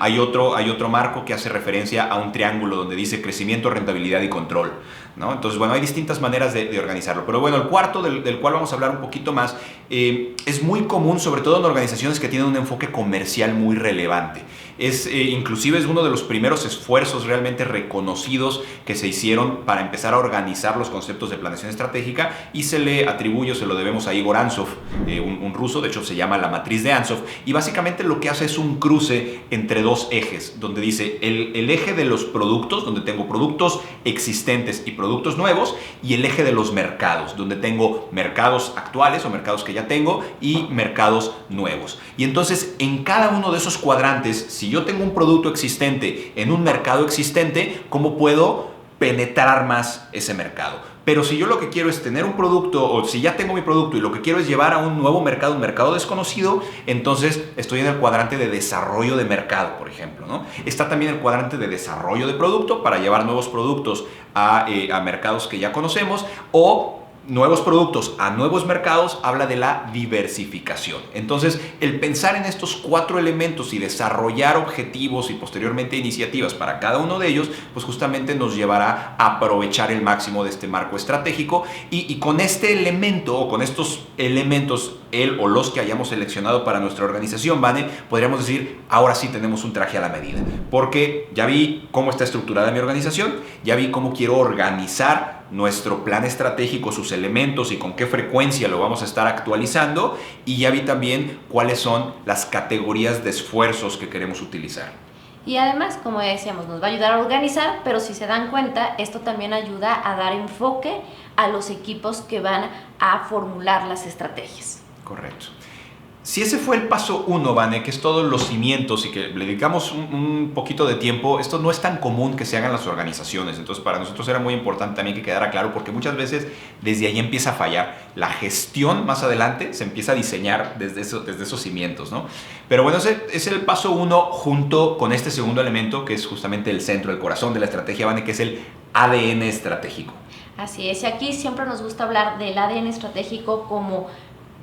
Hay otro marco que hace referencia a un triángulo donde dice crecimiento, rentabilidad y control, ¿no? Entonces, bueno, hay distintas maneras de organizarlo. Pero bueno, el cuarto, del cual vamos a hablar un poquito más, es muy común, sobre todo en organizaciones que tienen un enfoque comercial muy relevante. Inclusive es uno de los primeros esfuerzos realmente reconocidos que se hicieron para empezar a organizar los conceptos de planeación estratégica, y se le atribuye, o se lo debemos a Igor Ansov, un ruso, de hecho se llama la matriz de Ansov, y básicamente lo que hace es un cruce entre 2 ejes, donde dice el eje de los productos, donde tengo productos existentes y productos nuevos, y el eje de los mercados, donde tengo mercados actuales o mercados que ya tengo y mercados nuevos. Y entonces en cada uno de esos cuadrantes, si yo tengo un producto existente en un mercado existente, ¿cómo puedo penetrar más ese mercado? Pero si yo lo que quiero es tener un producto, o si ya tengo mi producto y lo que quiero es llevar a un nuevo mercado, un mercado desconocido, entonces estoy en el cuadrante de desarrollo de mercado, por ejemplo, ¿no? Está también el cuadrante de desarrollo de producto para llevar nuevos productos a mercados que ya conocemos, o nuevos productos a nuevos mercados habla de la diversificación. Entonces, el pensar en estos 4 elementos y desarrollar objetivos y posteriormente iniciativas para cada uno de ellos, pues justamente nos llevará a aprovechar el máximo de este marco estratégico y con este elemento o con estos elementos, el o los que hayamos seleccionado para nuestra organización, Vane, podríamos decir, ahora sí tenemos un traje a la medida, porque ya vi cómo está estructurada mi organización, ya vi cómo quiero organizar nuestro plan estratégico, sus elementos y con qué frecuencia lo vamos a estar actualizando, y ya vi también cuáles son las categorías de esfuerzos que queremos utilizar. Y además, como decíamos, nos va a ayudar a organizar, pero si se dan cuenta, esto también ayuda a dar enfoque a los equipos que van a formular las estrategias. Correcto. Si ese fue el paso 1, Vane, que es todos los cimientos y que le dedicamos un poquito de tiempo, esto no es tan común que se hagan las organizaciones. Entonces, para nosotros era muy importante también que quedara claro, porque muchas veces desde ahí empieza a fallar. La gestión más adelante se empieza a diseñar desde esos cimientos, ¿no? Pero bueno, ese es el paso 1 junto con este segundo elemento, que es justamente el centro, el corazón de la estrategia, Vane, que es el ADN estratégico. Así es, y aquí siempre nos gusta hablar del ADN estratégico como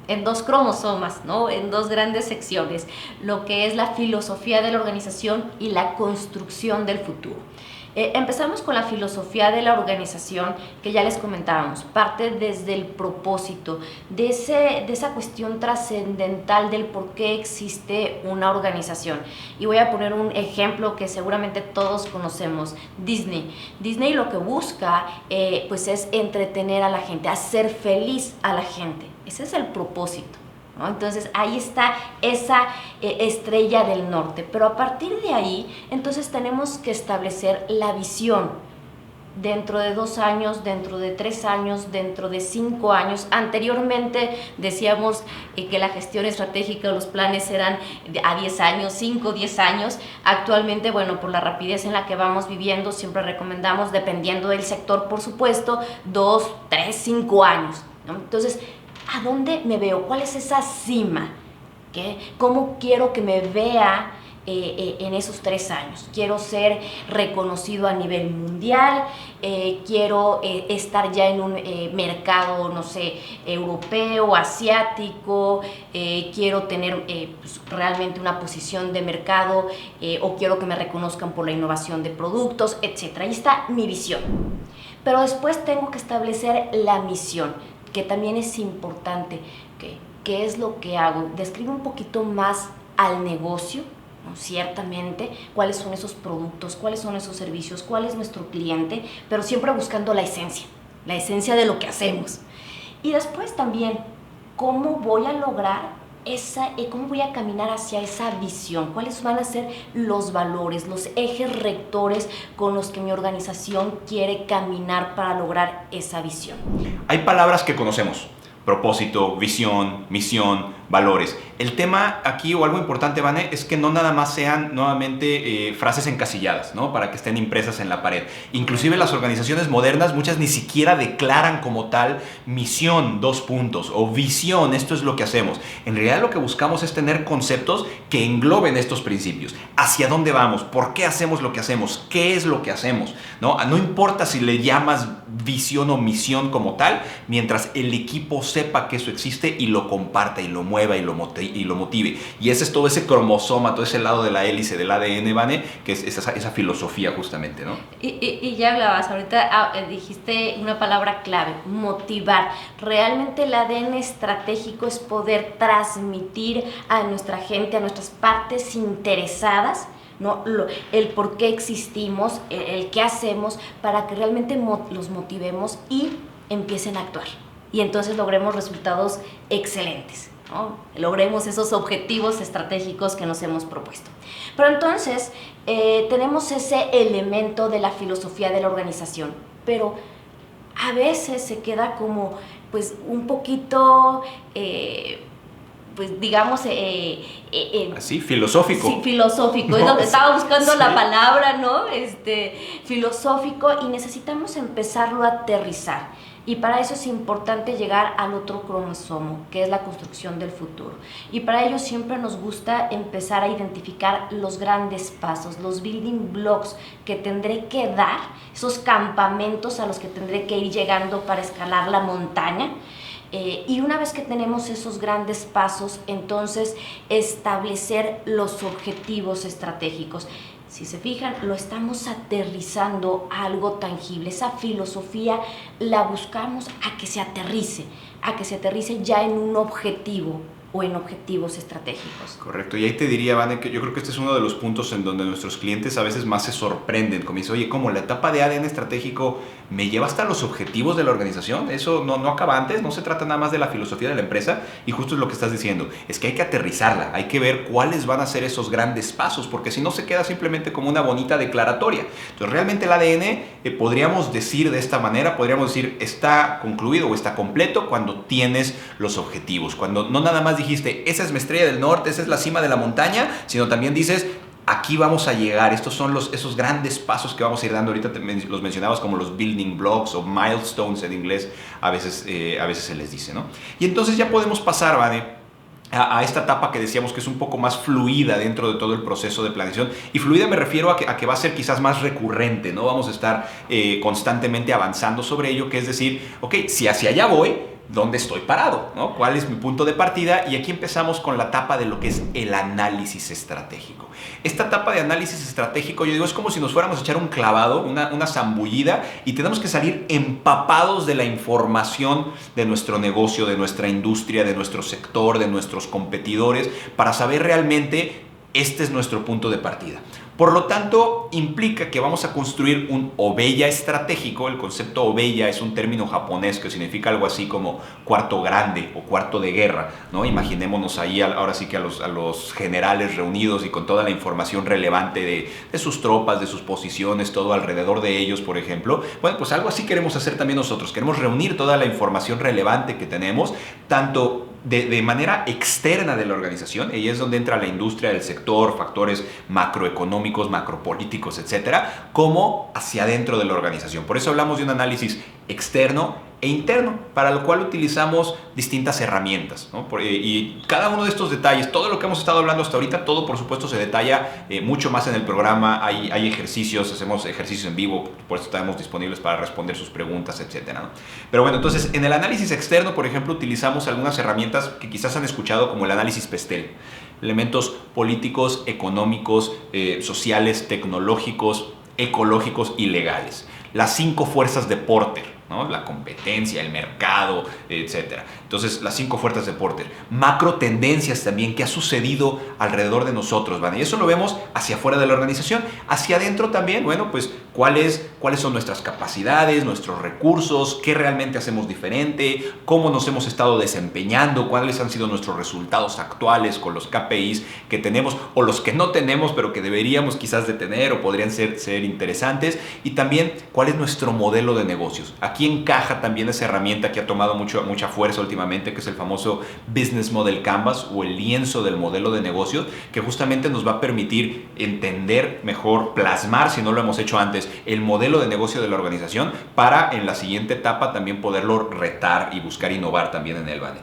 en 2 cromosomas, ¿no? En 2 grandes secciones, lo que es la filosofía de la organización y la construcción del futuro. Empezamos con la filosofía de la organización, que ya les comentábamos, parte desde el propósito, de esa cuestión trascendental del por qué existe una organización. Y voy a poner un ejemplo que seguramente todos conocemos, Disney. Disney lo que busca pues es entretener a la gente, hacer feliz a la gente. Ese es el propósito, ¿no? Entonces ahí está esa estrella del norte, pero a partir de ahí entonces tenemos que establecer la visión dentro de 2 años, dentro de 3 años, dentro de 5 años. Anteriormente decíamos que la gestión estratégica o los planes eran a 10 años, 5, 10 años. Actualmente, bueno, por la rapidez en la que vamos viviendo, siempre recomendamos, dependiendo del sector, por supuesto, 2, 3, 5 años, ¿no? Entonces, ¿a dónde me veo? ¿Cuál es esa cima? ¿Qué? ¿Cómo quiero que me vea en esos 3 años? Quiero ser reconocido a nivel mundial, quiero estar ya en un mercado, no sé, europeo, asiático, quiero tener pues, realmente una posición de mercado, o quiero que me reconozcan por la innovación de productos, etc. Ahí está mi visión. Pero después tengo que establecer la misión, que también es importante. ¿Qué es lo que hago? Describe un poquito más al negocio, ¿no? Ciertamente, cuáles son esos productos, cuáles son esos servicios, cuál es nuestro cliente, pero siempre buscando la esencia de lo que hacemos. Y después también, ¿cómo voy a lograr cómo voy a caminar hacia esa visión? ¿Cuáles van a ser los valores, los ejes rectores con los que mi organización quiere caminar para lograr esa visión? Hay palabras que conocemos: propósito, visión, misión, valores. El tema aquí, o algo importante, Vane, es que no nada más sean nuevamente frases encasilladas, ¿no? Para que estén impresas en la pared. Inclusive las organizaciones modernas, muchas ni siquiera declaran como tal misión, 2 puntos, o visión, esto es lo que hacemos. En realidad lo que buscamos es tener conceptos que engloben estos principios. ¿Hacia dónde vamos? ¿Por qué hacemos lo que hacemos? ¿Qué es lo que hacemos? No importa si le llamas visión o misión como tal, mientras el equipo sepa que eso existe y lo comparta y lo mueva y lo motive. Y ese es todo ese cromosoma, todo ese lado de la hélice del ADN, Vane, que es esa filosofía justamente, ¿no? Y ya hablabas, ahorita dijiste una palabra clave: motivar. Realmente el ADN estratégico es poder transmitir a nuestra gente, a nuestras partes interesadas, ¿no? El por qué existimos, el qué hacemos, para que realmente los motivemos y empiecen a actuar. Y entonces logremos resultados excelentes, ¿no? Logremos esos objetivos estratégicos que nos hemos propuesto. Pero entonces tenemos ese elemento de la filosofía de la organización, pero a veces se queda como pues un poquito pues digamos, así, filosófico. Sí, filosófico, es donde estaba buscando la palabra, ¿no? Filosófico, y necesitamos empezarlo a aterrizar. Y para eso es importante llegar al otro cromosomo, que es la construcción del futuro. Y para ello siempre nos gusta empezar a identificar los grandes pasos, los building blocks que tendré que dar, esos campamentos a los que tendré que ir llegando para escalar la montaña. Y una vez que tenemos esos grandes pasos, entonces establecer los objetivos estratégicos. Si se fijan, lo estamos aterrizando a algo tangible. Esa filosofía la buscamos a que se aterrice ya en un objetivo o en objetivos estratégicos. Correcto, y ahí te diría, Vane, que yo creo que este es uno de los puntos en donde nuestros clientes a veces más se sorprenden, como dicen, oye, ¿cómo la etapa de ADN estratégico me lleva hasta los objetivos de la organización? Eso no acaba antes, no se trata nada más de la filosofía de la empresa, y justo es lo que estás diciendo, es que hay que aterrizarla, hay que ver cuáles van a ser esos grandes pasos, porque si no se queda simplemente como una bonita declaratoria. Entonces realmente el ADN, podríamos decir de esta manera, podríamos decir, está concluido o está completo cuando tienes los objetivos, cuando no nada más dijiste, esa es mi estrella del norte, esa es la cima de la montaña, sino también dices, aquí vamos a llegar, estos son esos grandes pasos que vamos a ir dando. Ahorita los mencionabas como los building blocks o milestones en inglés, a veces se les dice, ¿no? Y entonces ya podemos pasar, Vane, a esta etapa que decíamos que es un poco más fluida dentro de todo el proceso de planeación. Y fluida me refiero a que va a ser quizás más recurrente, ¿no? Vamos a estar constantemente avanzando sobre ello, que es decir, ok, si hacia allá voy, ¿dónde estoy parado? ¿No? ¿Cuál es mi punto de partida? Y aquí empezamos con la etapa de lo que es el análisis estratégico. Esta etapa de análisis estratégico, yo digo, es como si nos fuéramos a echar un clavado, una zambullida, y tenemos que salir empapados de la información de nuestro negocio, de nuestra industria, de nuestro sector, de nuestros competidores, para saber realmente este es nuestro punto de partida. Por lo tanto, implica que vamos a construir un obeya estratégico. El concepto obeya es un término japonés que significa algo así como cuarto grande o cuarto de guerra, ¿no? Imaginémonos ahí ahora sí que a los generales reunidos y con toda la información relevante de sus tropas, de sus posiciones, todo alrededor de ellos, por ejemplo. Bueno, pues algo así queremos hacer también nosotros. Queremos reunir toda la información relevante que tenemos, tanto de manera externa de la organización, y es donde entra la industria, el sector, factores macroeconómicos, macropolíticos, etcétera, como hacia adentro de la organización. Por eso hablamos de un análisis externo e interno, para lo cual utilizamos distintas herramientas, ¿no? Y cada uno de estos detalles, todo lo que hemos estado hablando hasta ahorita, todo por supuesto se detalla mucho más en el programa. Hay ejercicios, hacemos ejercicios en vivo, por eso estamos disponibles para responder sus preguntas, etcétera, ¿no? Pero bueno, entonces en el análisis externo, por ejemplo, utilizamos algunas herramientas que quizás han escuchado, como el análisis PESTEL. Elementos políticos, económicos, sociales, tecnológicos, ecológicos y legales. Las 5 fuerzas de Porter, ¿no? La competencia, el mercado, etcétera. Entonces, las 5 fuerzas de Porter. Macro tendencias también que ha sucedido alrededor de nosotros, ¿vale? Y eso lo vemos hacia afuera de la organización. Hacia adentro también, bueno, pues, ¿cuáles son nuestras capacidades, nuestros recursos? ¿Qué realmente hacemos diferente? ¿Cómo nos hemos estado desempeñando? ¿Cuáles han sido nuestros resultados actuales con los KPIs que tenemos o los que no tenemos, pero que deberíamos quizás de tener o podrían ser interesantes? Y también, ¿cuál es nuestro modelo de negocios? Aquí encaja también esa herramienta que ha tomado mucha fuerza últimamente, que es el famoso Business Model Canvas o el lienzo del modelo de negocios, que justamente nos va a permitir entender mejor, plasmar, si no lo hemos hecho antes, el modelo de negocio de la organización para en la siguiente etapa también poderlo retar y buscar innovar también en el Vane.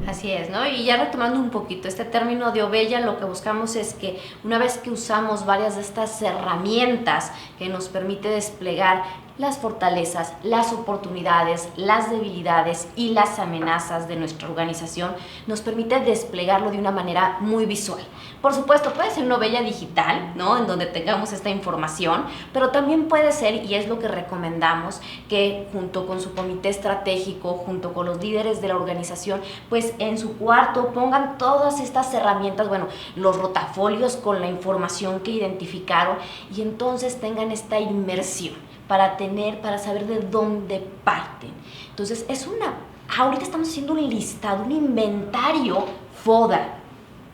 Así es, ¿no? Y ya retomando un poquito este término de oveja, lo que buscamos es que una vez que usamos varias de estas herramientas que nos permite desplegar las fortalezas, las oportunidades, las debilidades y las amenazas de nuestra organización, nos permite desplegarlo de una manera muy visual. Por supuesto, puede ser una oveja digital, ¿no? En donde tengamos esta información, pero también puede ser, y es lo que recomendamos, que junto con su comité estratégico, junto con los líderes de la organización, pues en su cuarto pongan todas estas herramientas, bueno, los rotafolios con la información que identificaron, y entonces tengan esta inmersión para saber de dónde parten. Entonces, ahorita estamos haciendo un listado, un inventario FODA.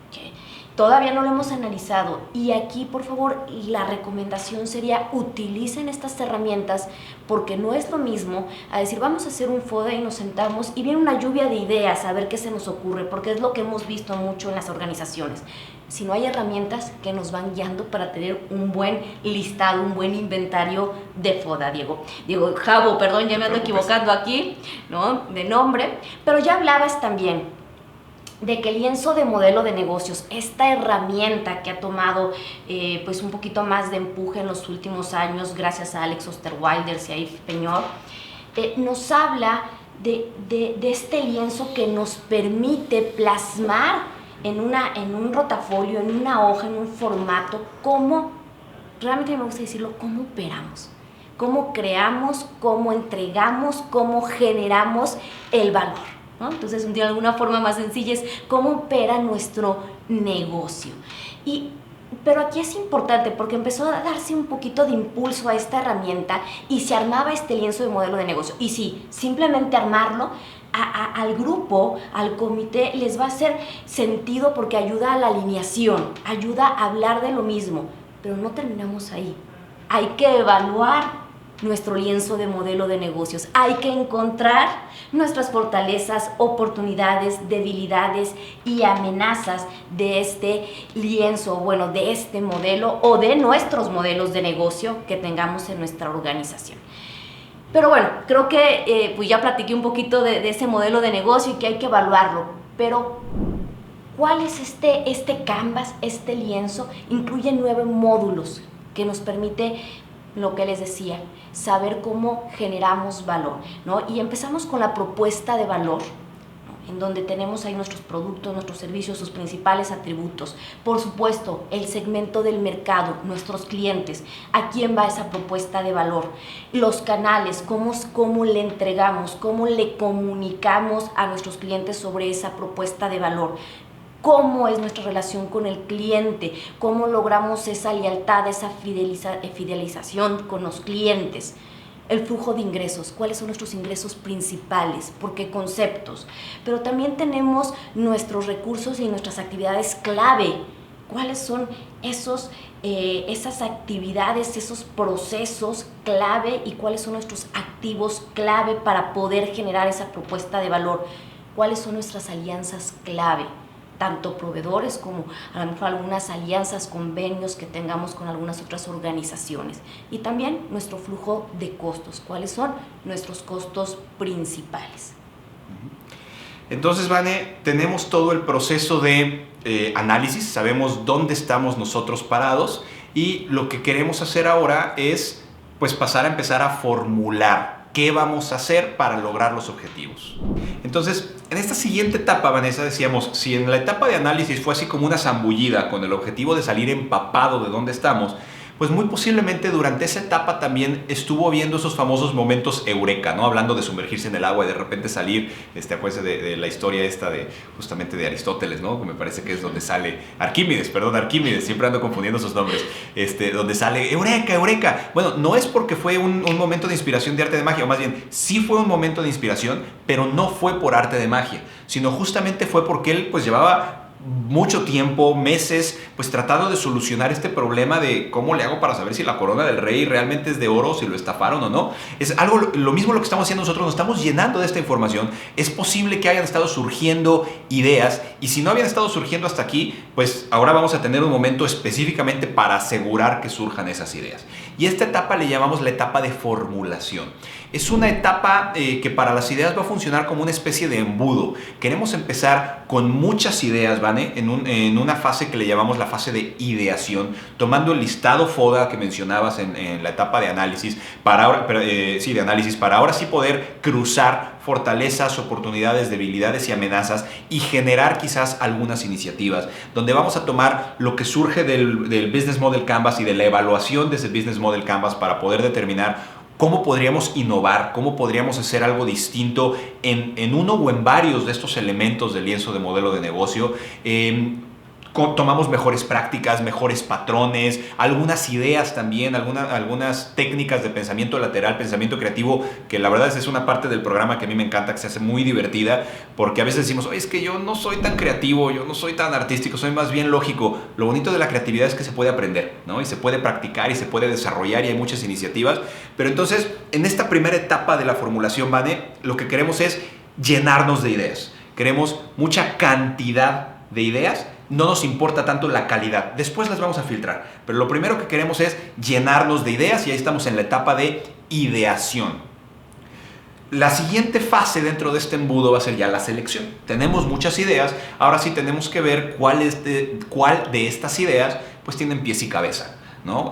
¿Okay? Todavía no lo hemos analizado y aquí, por favor, la recomendación sería utilicen estas herramientas porque no es lo mismo a decir vamos a hacer un FODA y nos sentamos y viene una lluvia de ideas a ver qué se nos ocurre, porque es lo que hemos visto mucho en las organizaciones. Si no hay herramientas que nos van guiando para tener un buen listado, un buen inventario de FODA, Diego, Javo, perdón, ya me ando equivocando aquí, ¿no? De nombre, pero ya hablabas también de que el lienzo de modelo de negocios, esta herramienta que ha tomado pues un poquito más de empuje en los últimos años gracias a Alex Osterwalder y a Yves Peñor, nos habla de este lienzo que nos permite plasmar en un rotafolio, en una hoja, en un formato, cómo, realmente me gusta decirlo, cómo operamos, cómo creamos, cómo entregamos, cómo generamos el valor, ¿no? Entonces, de alguna forma más sencilla es cómo opera nuestro negocio. Pero aquí es importante porque empezó a darse un poquito de impulso a esta herramienta y se armaba este lienzo de modelo de negocio. Y sí, simplemente armarlo al grupo, al comité, les va a hacer sentido porque ayuda a la alineación, ayuda a hablar de lo mismo. Pero no terminamos ahí. Hay que evaluar nuestro lienzo de modelo de negocios. Hay que encontrar nuestras fortalezas, oportunidades, debilidades y amenazas de este lienzo, bueno, de este modelo o de nuestros modelos de negocio que tengamos en nuestra organización. Pero bueno, creo que pues ya platiqué un poquito de ese modelo de negocio y que hay que evaluarlo. Pero, ¿cuál es este canvas, este lienzo? Incluye 9 módulos que nos permite lo que les decía, saber cómo generamos valor, ¿no? Y empezamos con la propuesta de valor, ¿no? En donde tenemos ahí nuestros productos, nuestros servicios, sus principales atributos. Por supuesto, el segmento del mercado, nuestros clientes, a quién va esa propuesta de valor. Los canales, cómo le entregamos, cómo le comunicamos a nuestros clientes sobre esa propuesta de valor. Cómo es nuestra relación con el cliente, cómo logramos esa lealtad, esa fidelización con los clientes. El flujo de ingresos, cuáles son nuestros ingresos principales, por qué conceptos. Pero también tenemos nuestros recursos y nuestras actividades clave. ¿Cuáles son esas actividades, esos procesos clave y cuáles son nuestros activos clave para poder generar esa propuesta de valor? ¿Cuáles son nuestras alianzas clave? Tanto proveedores como a lo mejor algunas alianzas, convenios que tengamos con algunas otras organizaciones. Y también nuestro flujo de costos, cuáles son nuestros costos principales. Entonces, Vane, tenemos todo el proceso de análisis, sabemos dónde estamos nosotros parados y lo que queremos hacer ahora es pues pasar a empezar a formular qué vamos a hacer para lograr los objetivos. Entonces, en esta siguiente etapa, Vanessa, decíamos, si en la etapa de análisis fue así como una zambullida con el objetivo de salir empapado de dónde estamos, pues muy posiblemente durante esa etapa también estuvo viendo esos famosos momentos eureka, ¿no? Hablando de sumergirse en el agua y de repente salir, acuérdense de la historia esta justamente de Aristóteles, ¿no? Que me parece que es donde sale Arquímedes, siempre ando confundiendo sus nombres, donde sale eureka, eureka. Bueno, no es porque fue un momento de inspiración de arte de magia, o más bien, sí fue un momento de inspiración, pero no fue por arte de magia, sino justamente fue porque él pues llevaba mucho tiempo, meses, pues tratando de solucionar este problema de cómo le hago para saber si la corona del rey realmente es de oro, si lo estafaron o no. Es algo, lo mismo lo que estamos haciendo nosotros, nos estamos llenando de esta información. Es posible que hayan estado surgiendo ideas y si no habían estado surgiendo hasta aquí, pues ahora vamos a tener un momento específicamente para asegurar que surjan esas ideas. Y esta etapa le llamamos la etapa de formulación. Es una etapa que para las ideas va a funcionar como una especie de embudo. Queremos empezar con muchas ideas, ¿vale? En una fase que le llamamos la fase de ideación, tomando el listado FODA que mencionabas en la etapa de análisis, para ahora sí poder cruzar fortalezas, oportunidades, debilidades y amenazas y generar quizás algunas iniciativas, donde vamos a tomar lo que surge del Business Model Canvas y de la evaluación de ese Business Model Canvas para poder determinar cómo podríamos innovar, cómo podríamos hacer algo distinto en uno o en varios de estos elementos del lienzo de modelo de negocio, tomamos mejores prácticas, mejores patrones, algunas ideas también, algunas técnicas de pensamiento lateral, pensamiento creativo, que la verdad es una parte del programa que a mí me encanta, que se hace muy divertida, porque a veces decimos, oye, es que yo no soy tan creativo, yo no soy tan artístico, soy más bien lógico. Lo bonito de la creatividad es que se puede aprender, ¿no? Y se puede practicar y se puede desarrollar y hay muchas iniciativas. Pero entonces, en esta primera etapa de la formulación, Vane, lo que queremos es llenarnos de ideas. Queremos mucha cantidad de ideas. No nos importa tanto la calidad, después las vamos a filtrar, pero lo primero que queremos es llenarnos de ideas y ahí estamos en la etapa de ideación. La siguiente fase dentro de este embudo va a ser ya la selección. Tenemos muchas ideas, ahora sí tenemos que ver cuál de estas ideas pues tienen pies y cabeza, ¿no?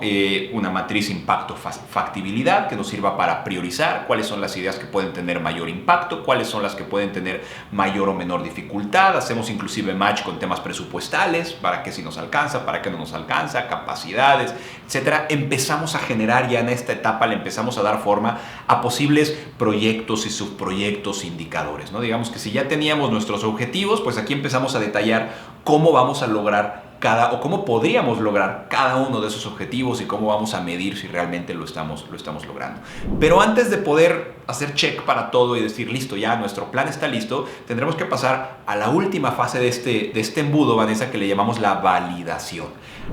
Una matriz impacto-factibilidad que nos sirva para priorizar cuáles son las ideas que pueden tener mayor impacto, cuáles son las que pueden tener mayor o menor dificultad. Hacemos inclusive match con temas presupuestales, para qué si nos alcanza, para qué no nos alcanza, capacidades, etcétera. Empezamos a generar ya en esta etapa, le empezamos a dar forma a posibles proyectos y subproyectos indicadores, ¿no? Digamos que si ya teníamos nuestros objetivos, pues aquí empezamos a detallar cómo vamos a lograr o cómo podríamos lograr cada uno de esos objetivos y cómo vamos a medir si realmente lo estamos logrando. Pero antes de poder hacer check para todo y decir, listo, ya nuestro plan está listo, tendremos que pasar a la última fase de este embudo, Vanessa, que le llamamos la validación.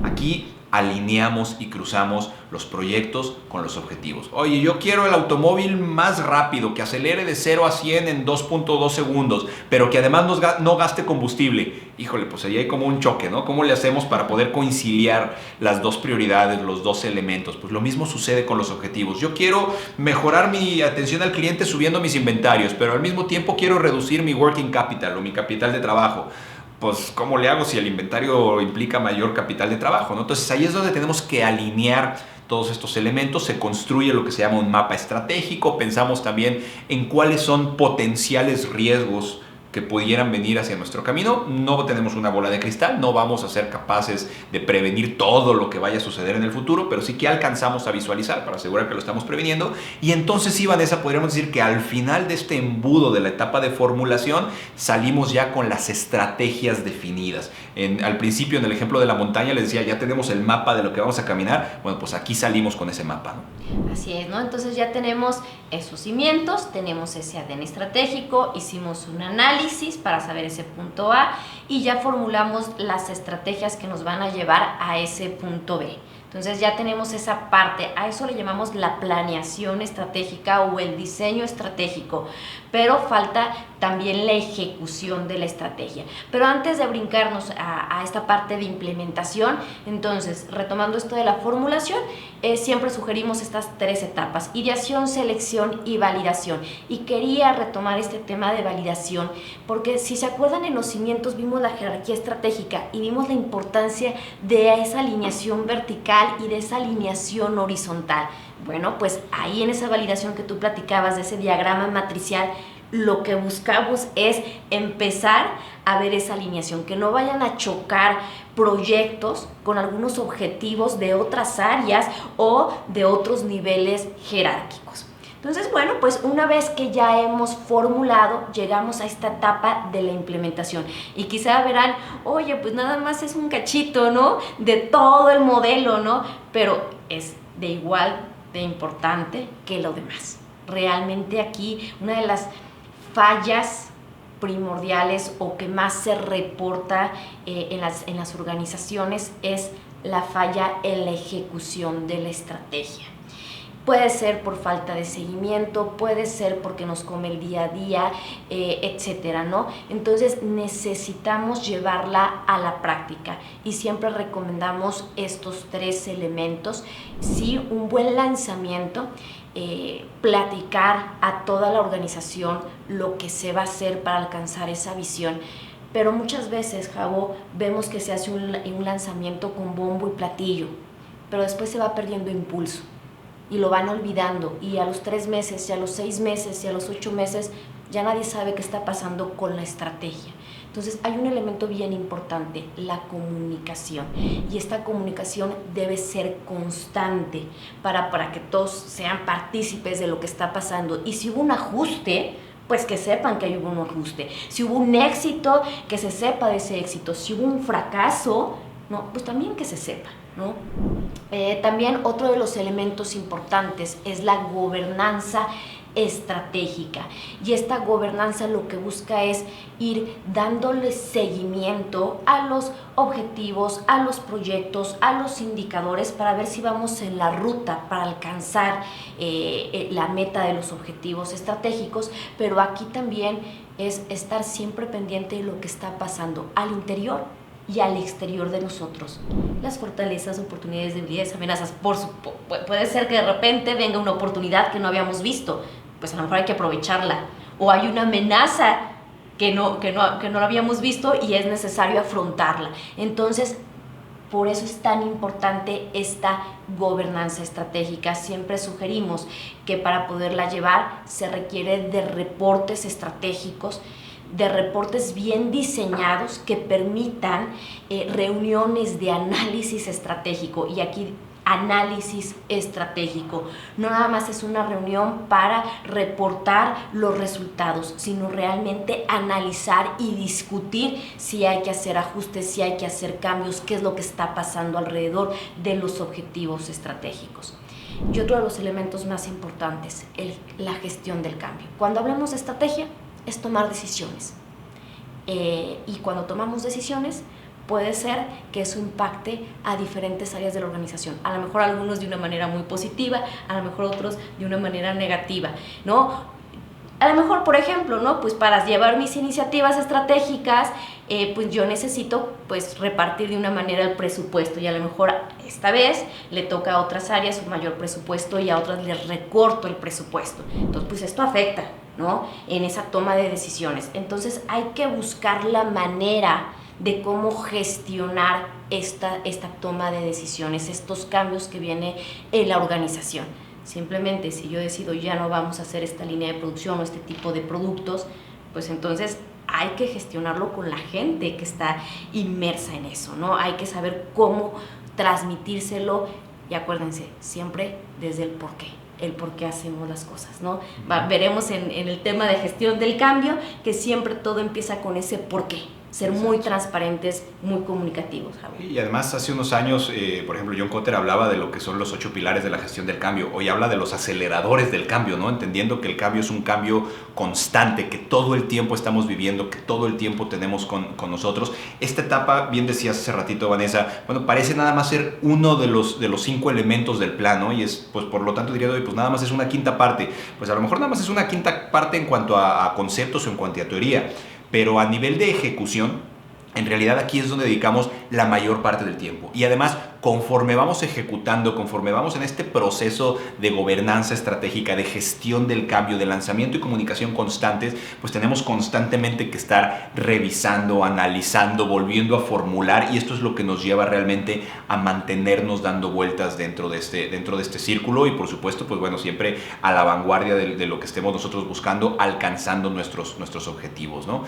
Aquí alineamos y cruzamos los proyectos con los objetivos. Oye, yo quiero el automóvil más rápido, que acelere de 0 a 100 en 2.2 segundos, pero que además no gaste combustible. Híjole, pues ahí hay como un choque, ¿no? ¿Cómo le hacemos para poder conciliar las dos prioridades, los dos elementos? Pues lo mismo sucede con los objetivos. Yo quiero mejorar mi atención al cliente subiendo mis inventarios, pero al mismo tiempo quiero reducir mi working capital o mi capital de trabajo. Pues, ¿cómo le hago si el inventario implica mayor capital de trabajo, ¿no? Entonces, ahí es donde tenemos que alinear todos estos elementos. Se construye lo que se llama un mapa estratégico. Pensamos también en cuáles son potenciales riesgos que pudieran venir hacia nuestro camino. No tenemos una bola de cristal, no vamos a ser capaces de prevenir todo lo que vaya a suceder en el futuro, pero sí que alcanzamos a visualizar para asegurar que lo estamos previniendo. Y entonces sí, Vanessa, podríamos decir que al final de este embudo de la etapa de formulación salimos ya con las estrategias definidas. Al principio, en el ejemplo de la montaña, les decía, ya tenemos el mapa de lo que vamos a caminar. Bueno, pues aquí salimos con ese mapa, ¿no? Así es, ¿no? Entonces ya tenemos esos cimientos, tenemos ese ADN estratégico, hicimos un análisis para saber ese punto A y ya formulamos las estrategias que nos van a llevar a ese punto B. Entonces ya tenemos esa parte, a eso le llamamos la planeación estratégica o el diseño estratégico, pero falta también la ejecución de la estrategia. Pero antes de brincarnos a esta parte de implementación, entonces retomando esto de la formulación, siempre sugerimos estas 3 etapas: ideación, selección y validación. Y quería retomar este tema de validación porque si se acuerdan, en los cimientos vimos la jerarquía estratégica y vimos la importancia de esa alineación vertical y de esa alineación horizontal. Bueno, pues ahí en esa validación que tú platicabas de ese diagrama matricial, lo que buscamos es empezar a ver esa alineación, que no vayan a chocar proyectos con algunos objetivos de otras áreas o de otros niveles jerárquicos. Entonces, bueno, pues una vez que ya hemos formulado, llegamos a esta etapa de la implementación. Y quizá verán, oye, pues nada más es un cachito, ¿no? De todo el modelo, ¿no? Pero es de igual de importante que lo demás. Realmente aquí una de las fallas primordiales o que más se reporta en las organizaciones es la falla en la ejecución de la estrategia. Puede ser por falta de seguimiento, puede ser porque nos come el día a día, etcétera, ¿no? Entonces necesitamos llevarla a la práctica y siempre recomendamos estos 3 elementos. Sí, un buen lanzamiento, platicar a toda la organización lo que se va a hacer para alcanzar esa visión. Pero muchas veces, Javo, vemos que se hace un lanzamiento con bombo y platillo, pero después se va perdiendo impulso. Y lo van olvidando, y a los 3 meses, y a los 6 meses, y a los 8 meses, ya nadie sabe qué está pasando con la estrategia. Entonces hay un elemento bien importante, la comunicación, y esta comunicación debe ser constante para que todos sean partícipes de lo que está pasando. Y si hubo un ajuste, pues que sepan que hubo un ajuste. Si hubo un éxito, que se sepa de ese éxito. Si hubo un fracaso, ¿no? Pues también que se sepa, ¿no? También otro de los elementos importantes es la gobernanza estratégica, y esta gobernanza lo que busca es ir dándole seguimiento a los objetivos, a los proyectos, a los indicadores, para ver si vamos en la ruta para alcanzar la meta de los objetivos estratégicos. Pero aquí también es estar siempre pendiente de lo que está pasando al interior y al exterior de nosotros. Las fortalezas, oportunidades, debilidades, amenazas. Puede ser que de repente venga una oportunidad que no habíamos visto, pues a lo mejor hay que aprovecharla. O hay una amenaza que no la habíamos visto y es necesario afrontarla. Entonces, por eso es tan importante esta gobernanza estratégica. Siempre sugerimos que para poderla llevar se requiere de reportes estratégicos, de reportes bien diseñados que permitan reuniones de análisis estratégico. Y aquí análisis estratégico no nada más es una reunión para reportar los resultados, sino realmente analizar y discutir si hay que hacer ajustes, si hay que hacer cambios, qué es lo que está pasando alrededor de los objetivos estratégicos. Y otro de los elementos más importantes, la gestión del cambio. Cuando hablamos de estrategia, es tomar decisiones. Y cuando tomamos decisiones, puede ser que eso impacte a diferentes áreas de la organización. A lo mejor algunos de una manera muy positiva, a lo mejor otros de una manera negativa, ¿no? A lo mejor, por ejemplo, ¿no? Pues para llevar mis iniciativas estratégicas, pues yo necesito pues repartir de una manera el presupuesto, y a lo mejor esta vez le toca a otras áreas un mayor presupuesto y a otras les recorto el presupuesto. Entonces, pues esto afecta, ¿no? En esa toma de decisiones. Entonces hay que buscar la manera de cómo gestionar esta toma de decisiones, estos cambios que viene en la organización. Simplemente si yo decido ya no vamos a hacer esta línea de producción o este tipo de productos, pues entonces hay que gestionarlo con la gente que está inmersa en eso, ¿no? Hay que saber cómo transmitírselo, y acuérdense, siempre desde el por qué hacemos las cosas, ¿no? Veremos en el tema de gestión del cambio que siempre todo empieza con ese por qué. Ser muy transparentes, muy comunicativos, Javier. Y además, hace unos años, por ejemplo, John Kotter hablaba de lo que son los 8 pilares de la gestión del cambio. Hoy habla de los aceleradores del cambio, ¿no? Entendiendo que el cambio es un cambio constante, que todo el tiempo estamos viviendo, que todo el tiempo tenemos con nosotros. Esta etapa, bien decías hace ratito, Vanessa, bueno, parece nada más ser uno de los 5 elementos del plan, ¿no? Y es, pues, por lo tanto, diría hoy, pues nada más es una quinta parte. Pues a lo mejor nada más es una quinta parte en cuanto a conceptos o en cuanto a teoría. Pero a nivel de ejecución, en realidad aquí es donde dedicamos la mayor parte del tiempo. Y además, conforme vamos ejecutando, conforme vamos en este proceso de gobernanza estratégica, de gestión del cambio, de lanzamiento y comunicación constantes, pues tenemos constantemente que estar revisando, analizando, volviendo a formular, y esto es lo que nos lleva realmente a mantenernos dando vueltas dentro de este círculo, y por supuesto, pues bueno, siempre a la vanguardia de lo que estemos nosotros buscando, alcanzando nuestros objetivos, ¿no?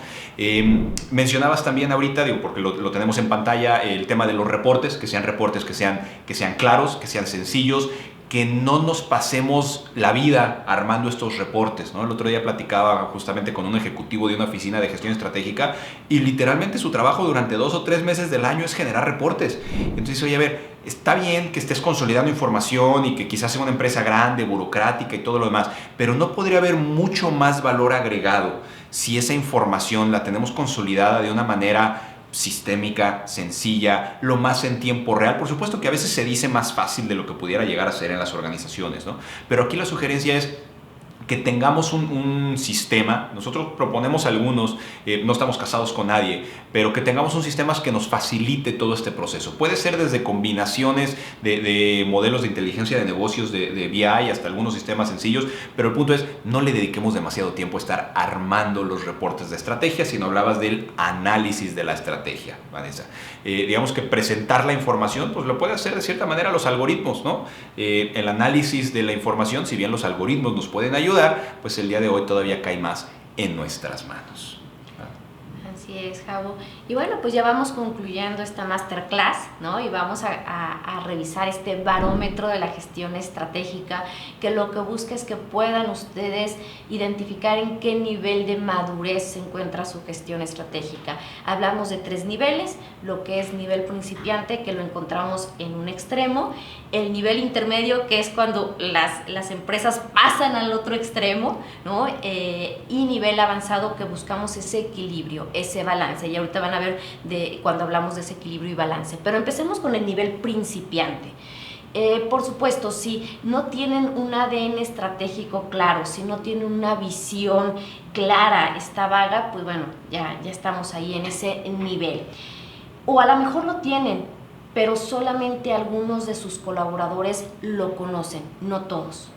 Mencionabas también ahorita, digo, porque lo tenemos en pantalla, el tema de los reportes, que sean reportes que sean claros, que sean sencillos, que no nos pasemos la vida armando estos reportes, ¿no? El otro día platicaba justamente con un ejecutivo de una oficina de gestión estratégica y literalmente su trabajo durante 2 o 3 meses del año es generar reportes. Entonces, oye, a ver, está bien que estés consolidando información y que quizás sea una empresa grande, burocrática y todo lo demás, pero no podría haber mucho más valor agregado si esa información la tenemos consolidada de una manera sistémica, sencilla, lo más en tiempo real. Por supuesto que a veces se dice más fácil de lo que pudiera llegar a ser en las organizaciones, ¿no? Pero aquí la sugerencia es que tengamos un sistema. Nosotros proponemos algunos, no estamos casados con nadie, pero que tengamos un sistema que nos facilite todo este proceso. Puede ser desde combinaciones de modelos de inteligencia de negocios, de BI, hasta algunos sistemas sencillos, pero el punto es, no le dediquemos demasiado tiempo a estar armando los reportes de estrategia, sino hablabas del análisis de la estrategia, Vanessa. Digamos que presentar la información, pues lo puede hacer de cierta manera los algoritmos, ¿no? El análisis de la información, si bien los algoritmos nos pueden ayudar, pues el día de hoy todavía cae más en nuestras manos. Así Así es, Javo. Y bueno, pues ya vamos concluyendo esta masterclass, ¿no? Y vamos a revisar este barómetro de la gestión estratégica, que lo que busca es que puedan ustedes identificar en qué nivel de madurez se encuentra su gestión estratégica. Hablamos de 3 niveles, lo que es nivel principiante, que lo encontramos en un extremo, el nivel intermedio, que es cuando las empresas pasan al otro extremo, ¿no? Y nivel avanzado, que buscamos ese equilibrio, ese balance. Y ahorita van a ver cuando hablamos de ese equilibrio y balance. Pero empecemos con el nivel principiante. Por supuesto, si no tienen un ADN estratégico claro, si no tienen una visión clara, está vaga, pues bueno, ya estamos ahí en ese nivel. O a lo mejor lo tienen, pero solamente algunos de sus colaboradores lo conocen, no todos.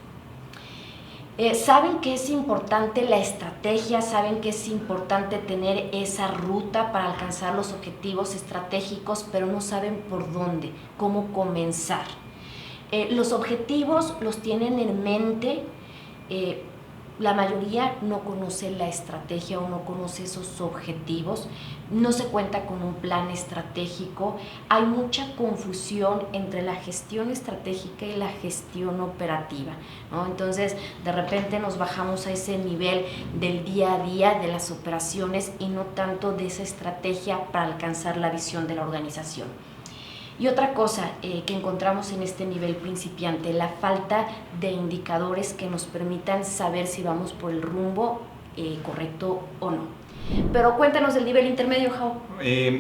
Saben que es importante la estrategia, saben que es importante tener esa ruta para alcanzar los objetivos estratégicos, pero no saben por dónde, cómo comenzar. Los objetivos los tienen en mente, la mayoría no conoce la estrategia o no conoce esos objetivos, no se cuenta con un plan estratégico, hay mucha confusión entre la gestión estratégica y la gestión operativa, ¿no? Entonces, de repente nos bajamos a ese nivel del día a día, de las operaciones y no tanto de esa estrategia para alcanzar la visión de la organización. Y otra cosa que encontramos en este nivel principiante, la falta de indicadores que nos permitan saber si vamos por el rumbo correcto o no. Pero cuéntanos del nivel intermedio, Jao.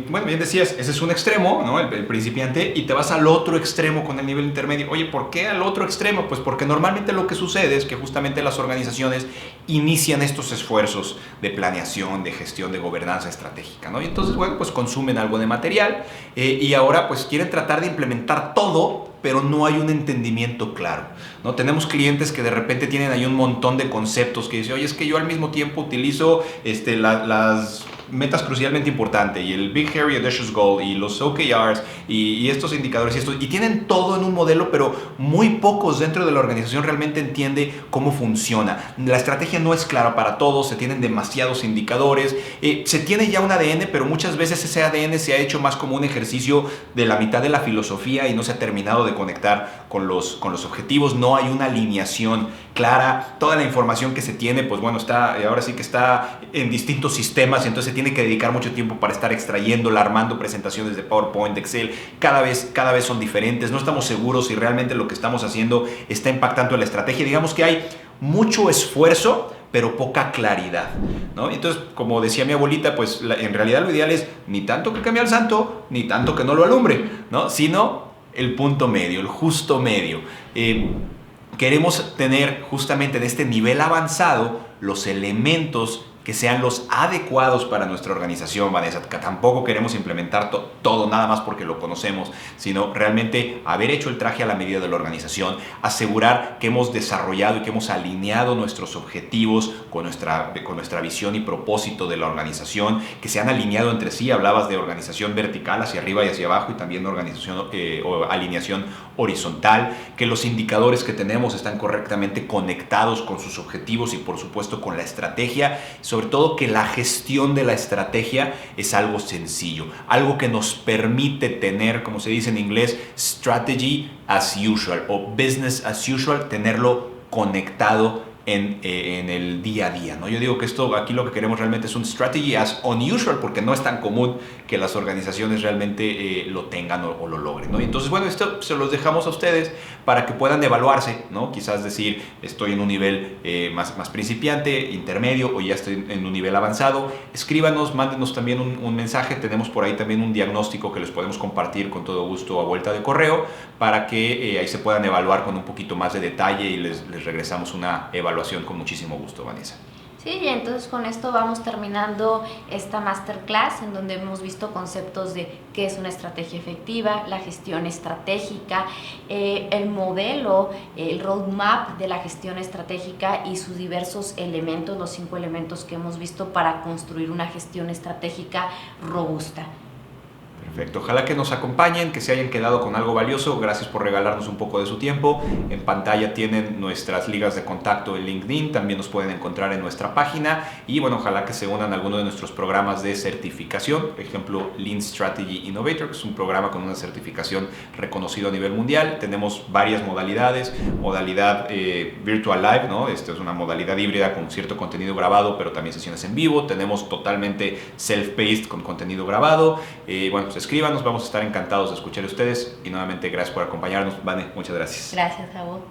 Bueno, bien decías, ese es un extremo, ¿no? El principiante, y te vas al otro extremo con el nivel intermedio. Oye, ¿por qué al otro extremo? Pues porque normalmente lo que sucede es que justamente las organizaciones inician estos esfuerzos de planeación, de gestión, de gobernanza estratégica, ¿no? Y entonces, bueno, pues consumen algo de material y ahora pues quieren tratar de implementar todo, pero no hay un entendimiento claro, ¿no? Tenemos clientes que de repente tienen ahí un montón de conceptos que dicen, oye, es que yo al mismo tiempo utilizo las metas crucialmente importantes y el Big Hairy Audacious Goal y los OKRs y estos indicadores y tienen todo en un modelo, pero muy pocos dentro de la organización realmente entiende cómo funciona. La estrategia no es clara para todos, se tienen demasiados indicadores, se tiene ya un ADN, pero muchas veces ese ADN se ha hecho más como un ejercicio de la mitad de la filosofía y no se ha terminado de conectar con los objetivos, no hay una alineación clara, toda la información que se tiene, pues bueno, ahora sí que está en distintos sistemas, y entonces se tiene que dedicar mucho tiempo para estar extrayéndola, armando presentaciones de PowerPoint, de Excel, cada vez son diferentes, no estamos seguros si realmente lo que estamos haciendo está impactando la estrategia, digamos que hay mucho esfuerzo, pero poca claridad, ¿no? Entonces, como decía mi abuelita, pues en realidad lo ideal es ni tanto que cambie al santo, ni tanto que no lo alumbre, ¿no? Sino el punto medio, el justo medio. Queremos tener justamente en este nivel avanzado los elementos que sean los adecuados para nuestra organización, Vanessa. Tampoco queremos implementar todo nada más porque lo conocemos, sino realmente haber hecho el traje a la medida de la organización, asegurar que hemos desarrollado y que hemos alineado nuestros objetivos con nuestra visión y propósito de la organización, que se han alineado entre sí. Hablabas de organización vertical hacia arriba y hacia abajo y también organización o alineación horizontal, que los indicadores que tenemos están correctamente conectados con sus objetivos y por supuesto con la estrategia. Sobre todo que la gestión de la estrategia es algo sencillo, algo que nos permite tener, como se dice en inglés, strategy as usual o business as usual, tenerlo conectado en el día a día, ¿no? Yo digo que aquí lo que queremos realmente es un strategy as unusual, porque no es tan común que las organizaciones realmente lo tengan o lo logren, ¿no? Y entonces, bueno, esto se los dejamos a ustedes para que puedan evaluarse, ¿no? Quizás decir, estoy en un nivel más principiante, intermedio, o ya estoy en un nivel avanzado. Escríbanos, mándenos también un mensaje. Tenemos por ahí también un diagnóstico que les podemos compartir con todo gusto a vuelta de correo para que ahí se puedan evaluar con un poquito más de detalle y les regresamos una evaluación con muchísimo gusto, Vanessa. Sí, y entonces con esto vamos terminando esta masterclass en donde hemos visto conceptos de qué es una estrategia efectiva, la gestión estratégica, el modelo, el roadmap de la gestión estratégica y sus diversos elementos, los 5 elementos que hemos visto para construir una gestión estratégica robusta. Perfecto, ojalá que nos acompañen, que se hayan quedado con algo valioso. Gracias por regalarnos un poco de su tiempo. En pantalla tienen nuestras ligas de contacto en LinkedIn, también nos pueden encontrar en nuestra página y bueno, ojalá que se unan a alguno de nuestros programas de certificación, por ejemplo Lean Strategy Innovator, que es un programa con una certificación reconocido a nivel mundial. Tenemos varias modalidades, modalidad Virtual Live, ¿no? Esto es una modalidad híbrida con cierto contenido grabado, pero también sesiones en vivo. Tenemos totalmente self-paced con contenido grabado. Bueno, pues escríbanos, vamos a estar encantados de escuchar a ustedes y nuevamente gracias por acompañarnos. Vane, muchas gracias. Gracias, Javo.